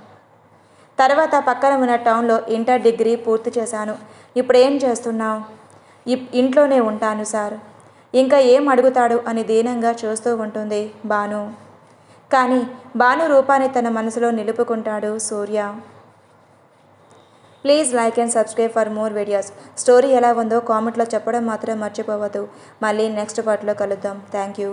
తర్వాత పక్కన ఉన్న టౌన్లో ఇంటర్ డిగ్రీ పూర్తి చేశాను. ఇప్పుడు ఏం చేస్తున్నావు? ఇంట్లోనే ఉంటాను సార్. ఇంకా ఏం అడుగుతాడు అని దీనంగా చూస్తూ ఉంటుంది భాను. కానీ భాను రూపాన్ని తన మనసులో నిలుపుకుంటాడు Surya. Please like and subscribe for more videos. Story ఎలా ఉందో కామెంట్లో చెప్పడం మాత్రం మర్చిపోవద్దు. మళ్ళీ నెక్స్ట్ పార్ట్లో కలుద్దాం. Thank you.